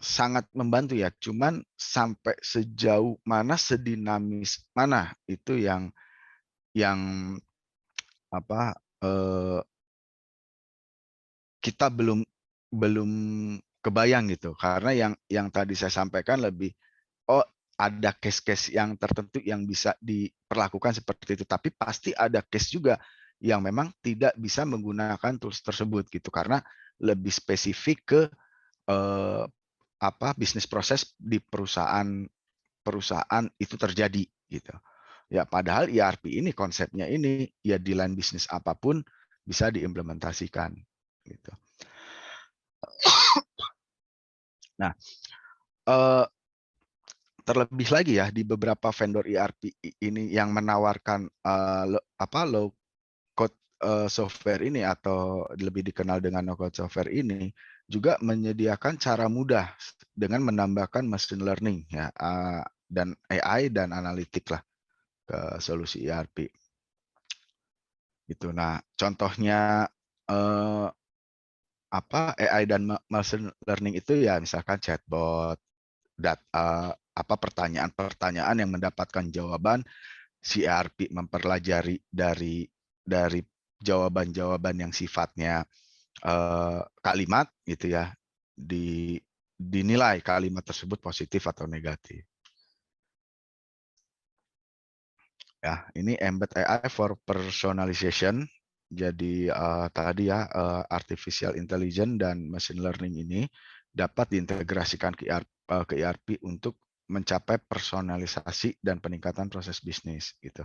sangat membantu ya. Cuman sampai sejauh mana, sedinamis mana itu yang apa kita belum belum kebayang gitu. Karena yang tadi saya sampaikan lebih ada case-case yang tertentu yang bisa diperlakukan seperti itu. Tapi pasti ada case juga yang memang tidak bisa menggunakan tools tersebut gitu. Karena lebih spesifik ke bisnis proses di perusahaan itu terjadi gitu. Ya, padahal ERP ini konsepnya ini ya di line bisnis apapun bisa diimplementasikan gitu. Nah, terlebih lagi ya di beberapa vendor ERP ini yang menawarkan low code software ini atau lebih dikenal dengan no code software ini juga menyediakan cara mudah dengan menambahkan machine learning ya dan AI dan analitik lah ke solusi ERP. Gitu. Nah, contohnya AI dan machine learning itu ya misalkan chatbot, pertanyaan-pertanyaan yang mendapatkan jawaban, si ERP mempelajari dari jawaban-jawaban yang sifatnya kalimat gitu ya, dinilai kalimat tersebut positif atau negatif. Ya, ini embed AI for personalization. Jadi tadi ya artificial intelligence dan machine learning ini dapat diintegrasikan ke ERP untuk mencapai personalisasi dan peningkatan proses bisnis gitu.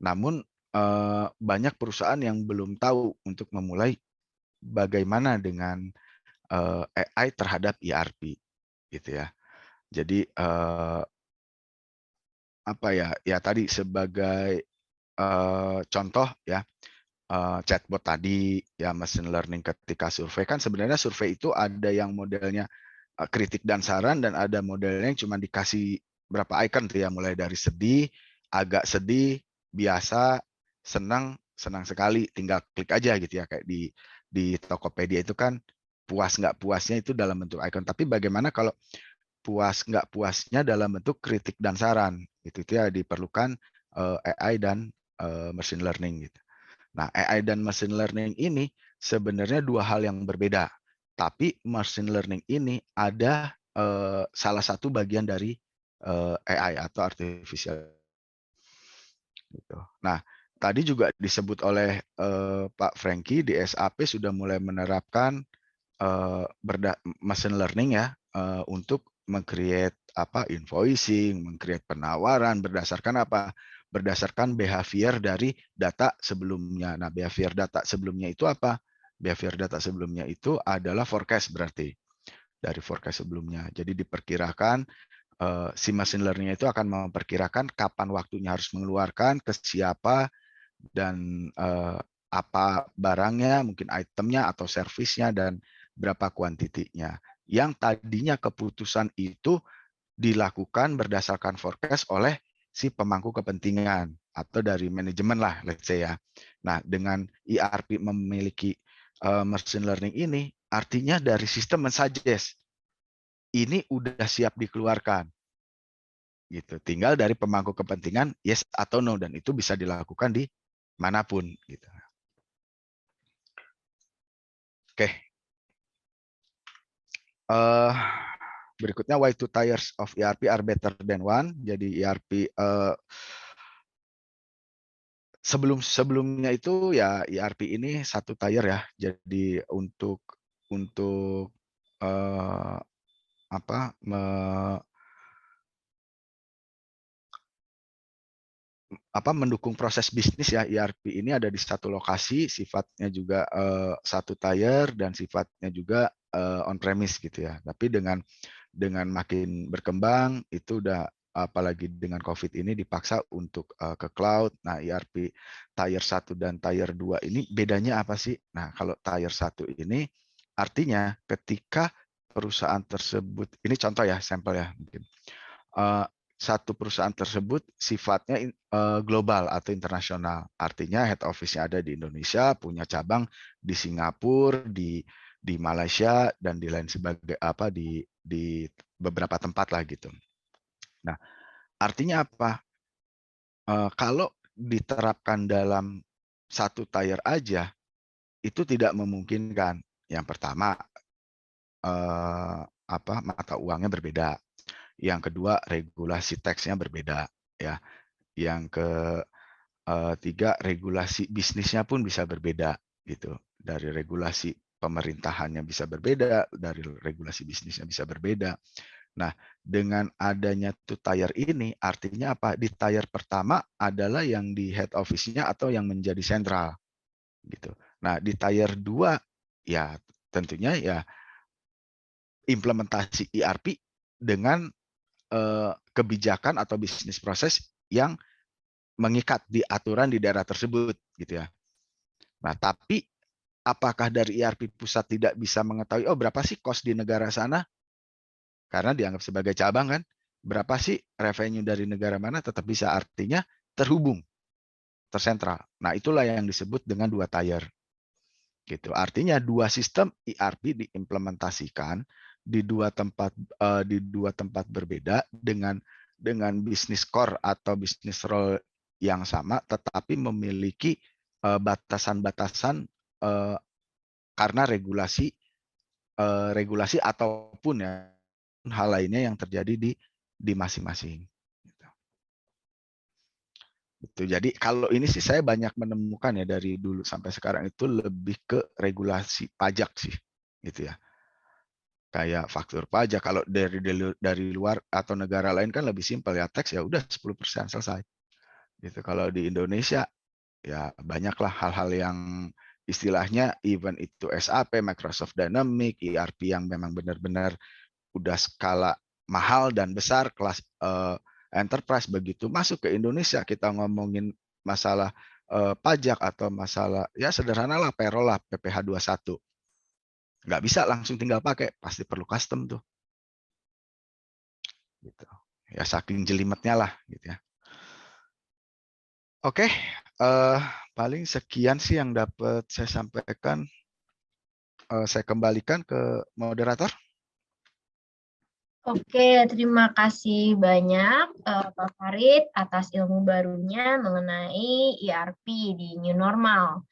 Namun banyak perusahaan yang belum tahu untuk memulai bagaimana dengan AI terhadap ERP gitu ya. Jadi ya tadi sebagai contoh ya, chatbot tadi ya, machine learning ketika survei kan sebenarnya survei itu ada yang modelnya kritik dan saran dan ada modelnya yang cuma dikasih berapa icon tuh ya, mulai dari sedih, agak sedih, biasa, senang senang sekali, tinggal klik aja gitu ya, kayak di Tokopedia itu kan puas nggak puasnya itu dalam bentuk icon. Tapi bagaimana kalau puas nggak puasnya dalam bentuk kritik dan saran? Itu ya diperlukan AI dan machine learning gitu. Nah, AI dan machine learning ini sebenarnya dua hal yang berbeda. Tapi machine learning ini ada salah satu bagian dari AI atau artificial. Gitu. Nah, tadi juga disebut oleh Pak Franky di SAP sudah mulai menerapkan machine learning ya untuk meng-create invoicing, meng-create penawaran berdasarkan apa? Berdasarkan behavior dari data sebelumnya. Nah, behavior data sebelumnya itu apa? Behavior data sebelumnya itu adalah forecast berarti dari forecast sebelumnya. Jadi diperkirakan si machine learning itu akan memperkirakan kapan waktunya harus mengeluarkan, ke siapa, dan apa barangnya, mungkin itemnya atau servisnya, dan berapa kuantitinya. Yang tadinya keputusan itu dilakukan berdasarkan forecast oleh si pemangku kepentingan atau dari manajemen lah, let's say ya. Nah, dengan ERP memiliki machine learning ini, artinya dari sistem mensuggest ini udah siap dikeluarkan gitu. Tinggal dari pemangku kepentingan yes atau no, dan itu bisa dilakukan di manapun gitu. Oke. Berikutnya, why two tiers of ERP are better than one. Jadi ERP sebelumnya itu ya ERP ini satu tier ya. Jadi untuk eh, apa mendukung proses bisnis ya, ERP ini ada di satu lokasi, sifatnya juga satu tier, dan sifatnya juga on premise gitu ya. Tapi dengan makin berkembang itu udah, apalagi dengan COVID ini, dipaksa untuk ke cloud. Nah, ERP tier 1 dan tier 2 ini bedanya apa sih? Nah, kalau tier 1 ini artinya ketika perusahaan tersebut, ini contoh ya, sampel ya mungkin. Satu perusahaan tersebut sifatnya global atau internasional. Artinya head office-nya ada di Indonesia, punya cabang di Singapura, di Malaysia, dan di lain sebagai di beberapa tempat lah gitu. Nah, artinya apa? Kalau diterapkan dalam satu tier aja, itu tidak memungkinkan. Yang pertama, mata uangnya berbeda. Yang kedua, regulasi teksnya berbeda, ya. Yang ketiga, regulasi bisnisnya pun bisa berbeda, gitu. Dari regulasi pemerintahannya bisa berbeda, dari regulasi bisnisnya bisa berbeda. Nah, dengan adanya two tier ini, artinya apa? Di tier pertama adalah yang di head office-nya atau yang menjadi sentral, gitu. Nah, di tier 2 ya tentunya ya implementasi ERP dengan kebijakan atau bisnis proses yang mengikat di aturan di daerah tersebut, gitu ya. Nah, tapi apakah dari ERP pusat tidak bisa mengetahui, oh berapa sih cost di negara sana? Karena dianggap sebagai cabang kan, berapa sih revenue dari negara mana, tetap bisa, artinya terhubung, tersentral. Nah, itulah yang disebut dengan dua tier. Gitu. Artinya dua sistem ERP diimplementasikan di dua tempat berbeda dengan bisnis core atau bisnis role yang sama, tetapi memiliki batasan-batasan karena regulasi ataupun ya hal lainnya yang terjadi di masing-masing. Gitu. Jadi kalau ini sih saya banyak menemukan ya dari dulu sampai sekarang itu lebih ke regulasi pajak sih, gitu ya. Kayak faktur pajak, kalau dari luar atau negara lain kan lebih simpel ya, teks ya udah 10% selesai. Gitu. Kalau di Indonesia ya banyaklah hal-hal yang istilahnya even itu SAP, Microsoft Dynamics, ERP yang memang benar-benar udah skala mahal dan besar, kelas enterprise, begitu masuk ke Indonesia kita ngomongin masalah pajak atau masalah ya sederhana lah payroll lah, PPh 21, nggak bisa langsung tinggal pakai, pasti perlu custom tuh, gitu ya, saking jelimetnya lah gitu ya. Oke, paling sekian sih yang dapat saya sampaikan. Saya kembalikan ke moderator. Oke, terima kasih banyak Pak Farid atas ilmu barunya mengenai ERP di New Normal.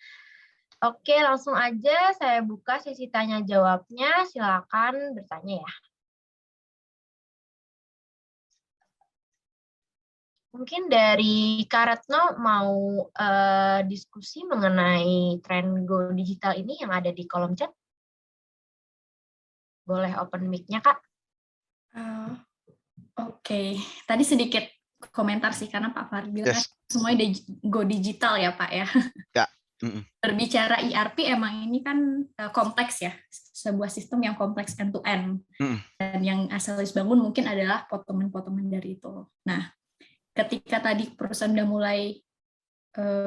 Oke, langsung aja saya buka sesi tanya jawabnya. Silakan bertanya ya. Mungkin dari Kak Retno mau diskusi mengenai tren Go Digital ini yang ada di kolom chat. Boleh open mic-nya, Kak. Oke, tadi sedikit komentar sih karena Pak Farid bilang kan Yes. semuanya go digital ya Pak ya. Ya. Berbicara ERP emang ini kan kompleks ya, sebuah sistem yang kompleks end to end. Dan yang Aselis bangun mungkin adalah potongan-potongan dari itu. Nah, ketika tadi perusahaan udah mulai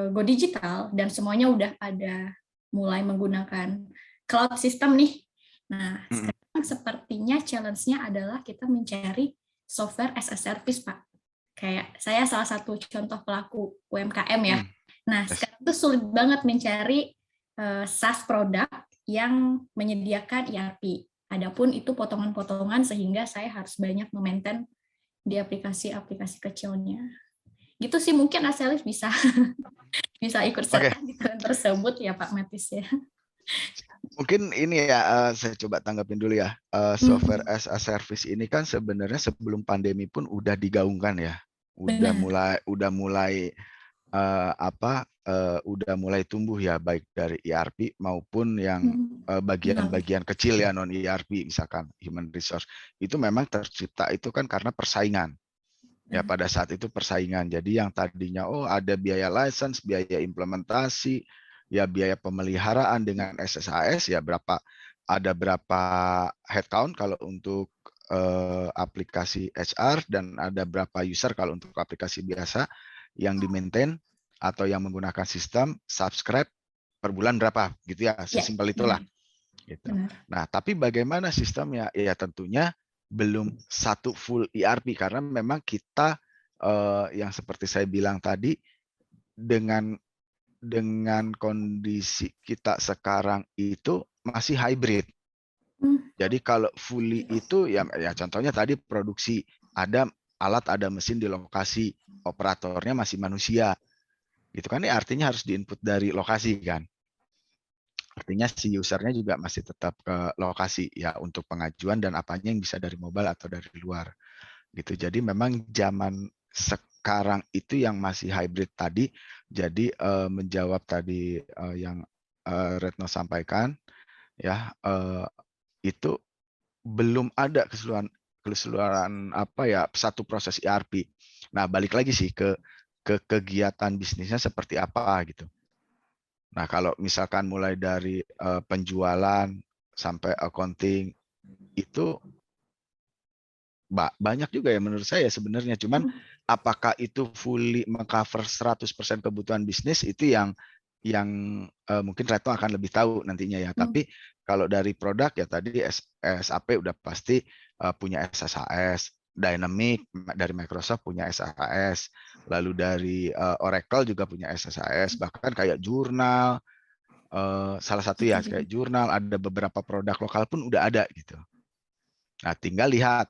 go digital dan semuanya udah pada mulai menggunakan cloud system nih. Nah, sekarang sepertinya challenge-nya adalah kita mencari software as a service, Pak. Kayak saya salah satu contoh pelaku UMKM ya. Nah, sekarang tuh sulit banget mencari SaaS produk yang menyediakan ERP. Adapun itu potongan-potongan sehingga saya harus banyak memaintain di aplikasi-aplikasi kecilnya. Gitu sih, mungkin Aselis bisa bisa ikut serta di tren tersebut ya Pak Matis ya. Mungkin ini ya, saya coba tanggapin dulu ya. Software as a service ini kan sebenarnya sebelum pandemi pun udah digaungkan ya. Udah mulai tumbuh ya, baik dari ERP maupun yang bagian-bagian kecil ya, non ERP, misalkan human resource. Itu memang tercipta itu kan karena persaingan. Ya, pada saat itu persaingan. Jadi yang tadinya ada biaya license, biaya implementasi, ya biaya pemeliharaan dengan SSAS ya ada berapa headcount kalau untuk aplikasi HR dan ada berapa user kalau untuk aplikasi biasa yang di-maintain atau yang menggunakan sistem subscribe per bulan berapa gitu ya, sesimpel itulah gitu. Nah, tapi bagaimana sistemnya? Ya tentunya belum satu full ERP karena memang kita yang seperti saya bilang tadi dengan kondisi kita sekarang itu masih hybrid. Jadi kalau fully itu ya contohnya tadi produksi, ada alat, ada mesin di lokasi, operatornya masih manusia. Gitu kan, ya artinya harus diinput dari lokasi kan. Artinya si usernya juga masih tetap ke lokasi ya untuk pengajuan dan apanya yang bisa dari mobile atau dari luar. Gitu. Jadi memang zaman sekarang itu yang masih hybrid tadi. Jadi menjawab tadi yang Retno sampaikan ya, itu belum ada keseluruhan satu proses ERP. Nah, balik lagi sih ke kegiatan bisnisnya seperti apa gitu. Nah, kalau misalkan mulai dari penjualan sampai accounting itu banyak juga ya menurut saya sebenarnya. Cuman apakah itu fully mengcover 100% kebutuhan bisnis itu yang mungkin Retno akan lebih tahu nantinya ya. Tapi kalau dari produk ya tadi SAP udah pasti punya SSAS, Dynamic dari Microsoft punya SSAS, lalu dari Oracle juga punya SSAS, bahkan kayak jurnal, salah satu ya kayak jurnal, ada beberapa produk lokal pun udah ada gitu. Nah, tinggal lihat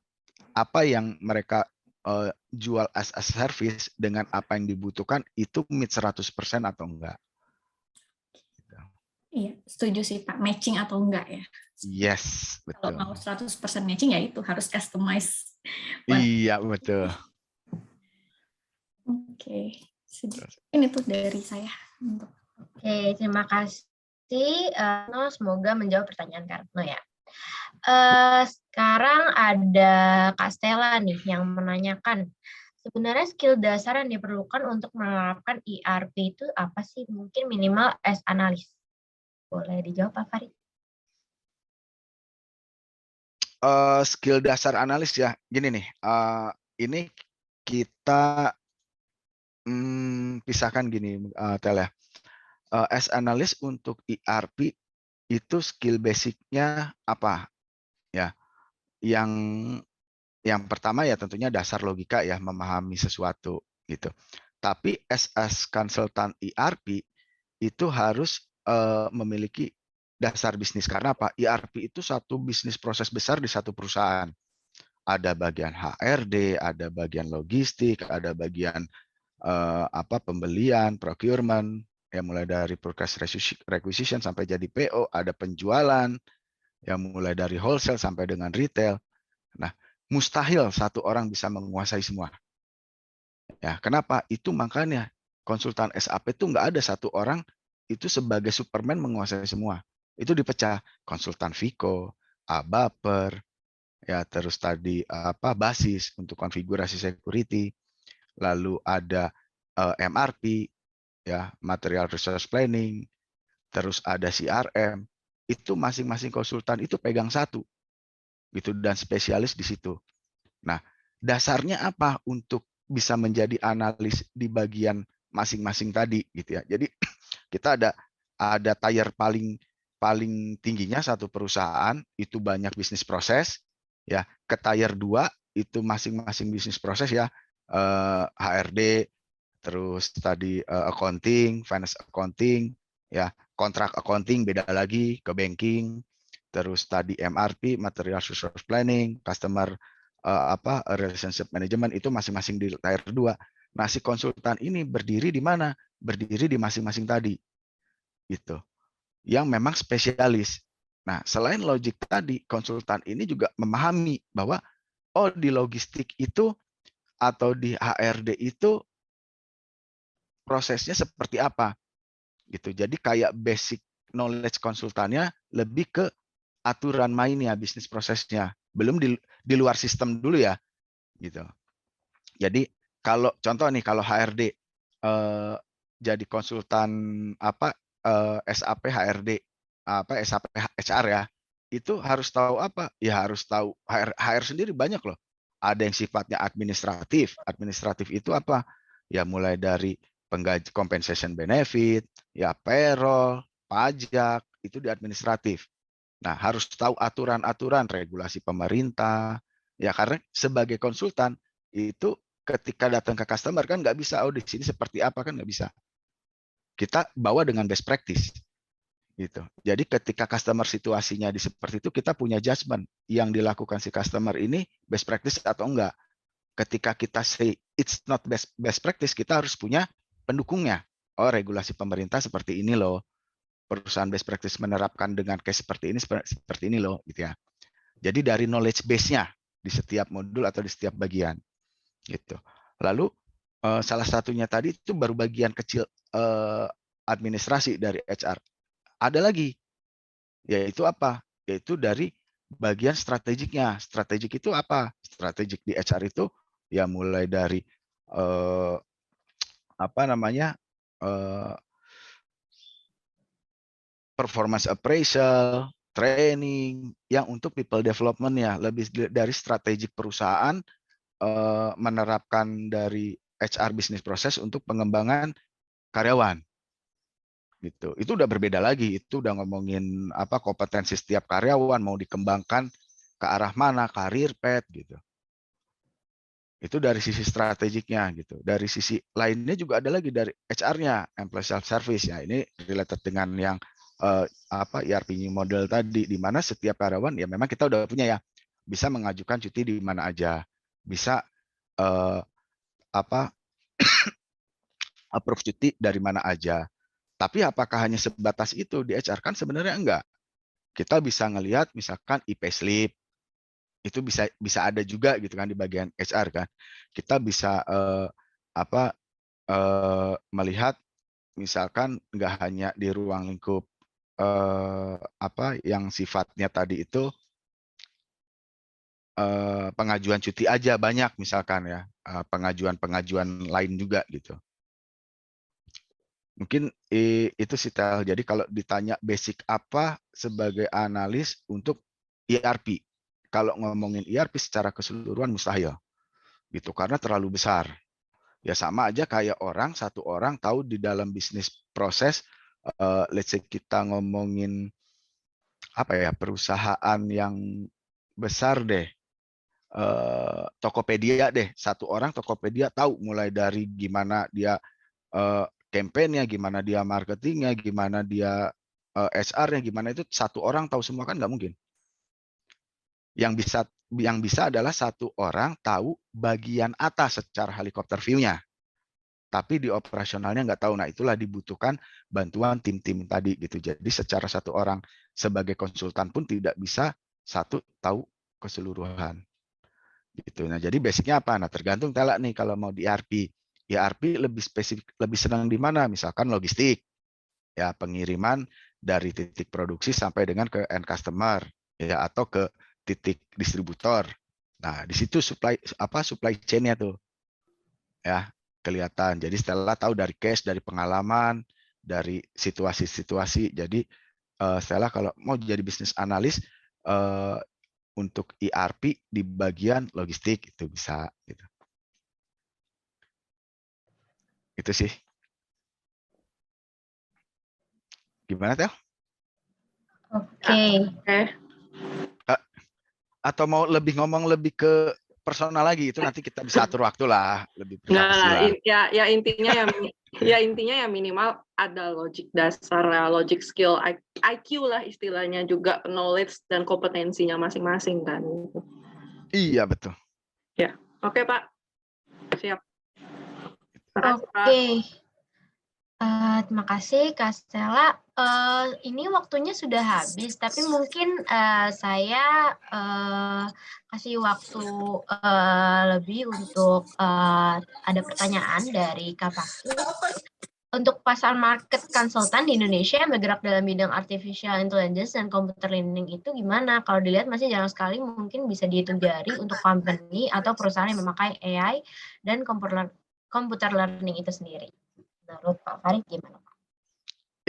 apa yang mereka jual as a service dengan apa yang dibutuhkan itu meet 100% atau enggak. Iya, setuju sih Pak, matching atau enggak ya. Yes, betul. Kalau mau 100% matching ya itu harus customize. Iya, betul. Oke, ini tuh dari saya. Oke, terima kasih. Semoga menjawab pertanyaan Karno ya. Sekarang ada Kak Stella nih yang menanyakan, sebenarnya skill dasar yang diperlukan untuk menerapkan ERP itu apa sih? Mungkin minimal as analis. Boleh dijawab Pak Farid? Skill dasar analis ya, gini nih, ini kita pisahkan gini, Tel ya. As analis untuk ERP itu skill basicnya apa? Ya, yang pertama ya tentunya dasar logika ya, memahami sesuatu gitu. Tapi as konsultan ERP itu harus memiliki dasar bisnis. Karena apa? ERP itu satu bisnis proses besar di satu perusahaan. Ada bagian HRD, ada bagian logistik, ada bagian pembelian, procurement, yang mulai dari purchase requisition sampai jadi PO, ada penjualan, yang mulai dari wholesale sampai dengan retail. Nah, mustahil satu orang bisa menguasai semua. Ya, kenapa? Itu makanya konsultan SAP itu nggak ada satu orang itu sebagai Superman menguasai semua. Itu dipecah, konsultan Vico, ABAPER, ya terus tadi basis untuk konfigurasi security, lalu ada MRP, ya material resource planning, terus ada CRM. Itu masing-masing konsultan itu pegang satu, gitu, dan spesialis di situ. Nah, dasarnya apa untuk bisa menjadi analis di bagian masing-masing tadi, gitu ya. Jadi kita ada tier paling tingginya satu perusahaan itu banyak bisnis proses, ya. Ke tier 2 itu masing-masing bisnis proses, ya, HRD, terus tadi accounting, finance accounting, ya, kontrak accounting beda lagi ke banking, terus tadi MRP, material resource planning, customer relationship management, itu masing-masing di tier 2. Nah, si konsultan ini berdiri di mana? Berdiri di masing-masing tadi, gitu, yang memang spesialis. Nah, selain logik tadi, konsultan ini juga memahami bahwa di logistik itu atau di HRD itu prosesnya seperti apa, gitu. Jadi kayak basic knowledge konsultannya lebih ke aturan mainnya, bisnis prosesnya, belum di luar sistem dulu, ya, gitu. Jadi kalau contoh nih, kalau HRD jadi konsultan SAP HRD, SAP HR, ya, itu harus tahu apa? Ya harus tahu HR sendiri banyak loh. Ada yang sifatnya administratif. Administratif itu apa? Ya mulai dari penggaji, compensation benefit, ya payroll, pajak, itu di administratif. Nah, harus tahu aturan-aturan regulasi pemerintah. Ya karena sebagai konsultan itu ketika datang ke customer kan nggak bisa, di sini seperti apa, kan nggak bisa. Kita bawa dengan best practice. Gitu. Jadi ketika customer situasinya di seperti itu, kita punya judgment yang dilakukan si customer ini best practice atau enggak. Ketika kita say it's not best practice, kita harus punya pendukungnya. Regulasi pemerintah seperti ini loh. Perusahaan best practice menerapkan dengan case seperti ini loh, gitu ya. Jadi dari knowledge base-nya di setiap modul atau di setiap bagian, gitu. Lalu salah satunya tadi itu baru bagian kecil administrasi dari HR. Ada lagi, yaitu apa? Yaitu dari bagian strategiknya. Strategik itu apa? Strategik di HR itu ya mulai dari performance appraisal, training, yang untuk people development, ya, lebih dari strategik perusahaan menerapkan dari HR business process untuk pengembangan karyawan. Gitu. Itu udah berbeda lagi, itu udah ngomongin kompetensi setiap karyawan mau dikembangkan ke arah mana, karir path, gitu. Itu dari sisi strategiknya, gitu. Dari sisi lainnya juga ada lagi dari HR-nya, employee self service, ya. Ini related dengan yang ERP model tadi, di mana setiap karyawan ya memang kita udah punya, ya, bisa mengajukan cuti di mana aja, bisa approve cuti dari mana aja. Tapi apakah hanya sebatas itu di HR? Kan sebenarnya enggak. Kita bisa ngelihat misalkan e-payslip, itu bisa ada juga, gitu kan, di bagian HR, kan. Kita bisa melihat misalkan nggak hanya di ruang lingkup yang sifatnya tadi itu pengajuan cuti aja, banyak misalkan, ya, pengajuan lain juga, gitu. Mungkin itu sih, Tel. Jadi kalau ditanya basic apa sebagai analis untuk ERP, kalau ngomongin ERP secara keseluruhan mustahil, gitu, karena terlalu besar. Ya sama aja kayak satu orang tahu di dalam bisnis proses, let's say kita ngomongin perusahaan yang besar deh, Tokopedia deh, satu orang Tokopedia tahu mulai dari gimana dia campaign-nya, gimana dia marketingnya, gimana dia HR-nya, gimana itu satu orang tahu semua kan nggak mungkin. Yang bisa adalah satu orang tahu bagian atas secara helikopter view-nya, tapi di operasionalnya nggak tahu. Nah, itulah dibutuhkan bantuan tim-tim tadi gitu. Jadi secara satu orang sebagai konsultan pun tidak bisa satu tahu keseluruhan. Gitu. Nah, jadi basicnya apa? Nah, tergantung telak nih kalau mau di ERP. ERP lebih spesifik, lebih senang di mana? Misalkan logistik, ya pengiriman dari titik produksi sampai dengan ke end customer, ya atau ke titik distributor. Nah, di situ supply chain-nya tuh, ya kelihatan. Jadi Stella tahu dari case, dari pengalaman, dari situasi-situasi. Jadi Stella kalau mau jadi bisnis analis untuk ERP di bagian logistik itu bisa gitu. Itu sih. Gimana Tel? Oke. Atau mau ngomong lebih ke personal lagi, itu nanti kita bisa atur waktu lah, lebih privasi lah. Ya intinya ya minimal ada logic dasar, logic skill, IQ lah istilahnya, juga knowledge dan kompetensinya masing-masing kan. Iya betul. Ya, oke Pak, siap. Oke. Terima kasih Kak Stella. Ini waktunya sudah habis, tapi mungkin saya kasih waktu lebih untuk ada pertanyaan dari Kak Fakih. Untuk pasar market konsultan di Indonesia yang bergerak dalam bidang artificial intelligence dan computer learning itu gimana? Kalau dilihat masih jarang sekali, mungkin bisa dihitung jari untuk company atau perusahaan yang memakai AI dan computer learning itu sendiri. Menurut Pak Farid gimana Pak?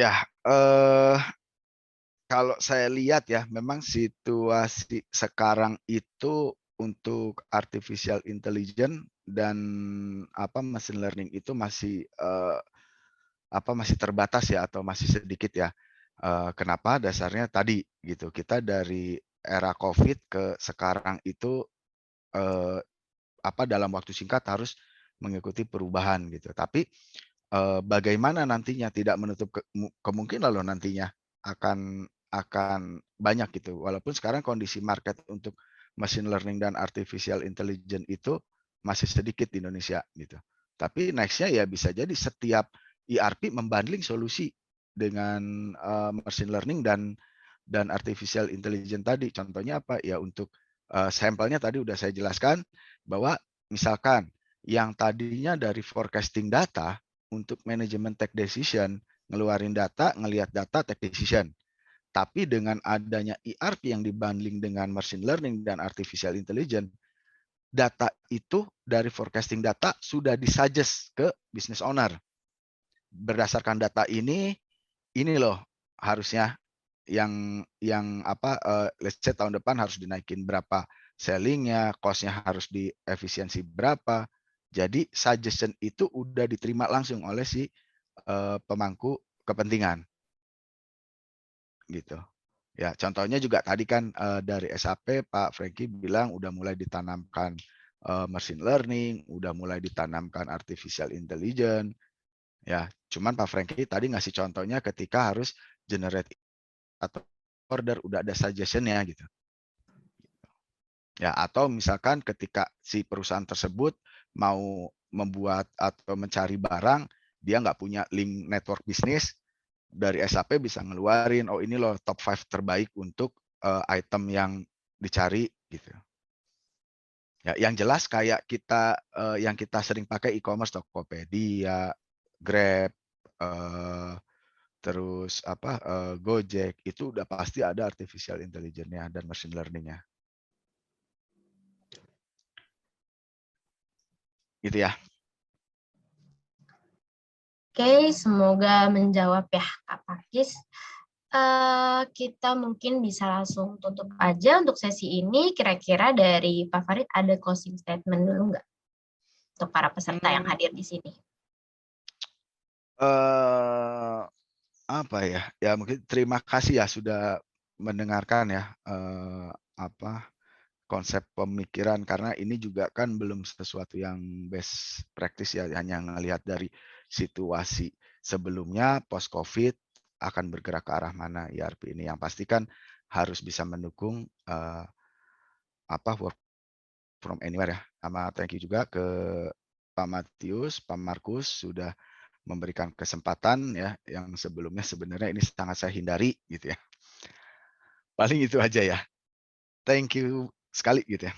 Ya, kalau saya lihat ya, memang situasi sekarang itu untuk artificial intelligence dan machine learning itu masih masih terbatas ya, atau masih sedikit ya. Kenapa? Dasarnya tadi gitu, kita dari era COVID ke sekarang itu dalam waktu singkat harus mengikuti perubahan gitu. Tapi bagaimana nantinya, tidak menutup kemungkinan loh nantinya akan banyak gitu. Walaupun sekarang kondisi market untuk machine learning dan artificial intelligence itu masih sedikit di Indonesia gitu. Tapi nextnya ya bisa jadi setiap ERP membundling solusi dengan machine learning dan artificial intelligence tadi. Contohnya apa? Ya untuk sampelnya tadi udah saya jelaskan bahwa misalkan yang tadinya dari forecasting data untuk manajemen take decision, ngeluarin data, ngelihat data, take decision. Tapi dengan adanya ERP yang dibundling dengan machine learning dan artificial intelligence, data itu dari forecasting data sudah disuggest ke business owner. Berdasarkan data ini loh harusnya yang let's say tahun depan harus dinaikin berapa sellingnya, cost-nya harus di efisiensi berapa. Jadi suggestion itu udah diterima langsung oleh si pemangku kepentingan, gitu. Ya, contohnya juga tadi kan dari SAP Pak Franky bilang udah mulai ditanamkan machine learning, udah mulai ditanamkan artificial intelligence. Ya, cuman Pak Franky tadi ngasih contohnya ketika harus generate atau order udah ada suggestion-nya gitu. Ya, atau misalkan ketika si perusahaan tersebut mau membuat atau mencari barang, dia nggak punya link network bisnis, dari SAP bisa ngeluarin, oh ini loh top 5 terbaik untuk item yang dicari gitu. Ya, yang jelas kayak kita yang kita sering pakai e-commerce, Tokopedia, Grab, terus Gojek, itu udah pasti ada artificial intelligence-nya dan machine learning-nya. Gitu ya. Oke, semoga menjawab ya Kak Pakis. Kita mungkin bisa langsung tutup aja untuk sesi ini. Kira-kira dari Pak Farid ada closing statement dulu nggak untuk para peserta yang hadir di sini? Apa ya? Ya mungkin terima kasih ya sudah mendengarkan ya konsep pemikiran, karena ini juga kan belum sesuatu yang best practice ya, hanya ngelihat dari situasi sebelumnya post COVID akan bergerak ke arah mana ERP ini. Yang pasti kan harus bisa mendukung work from anywhere ya. Sama thank you juga ke Pak Matius, Pak Markus sudah memberikan kesempatan ya, yang sebelumnya sebenarnya ini sangat saya hindari gitu ya. Paling itu aja ya. Thank you sekali gitu ya.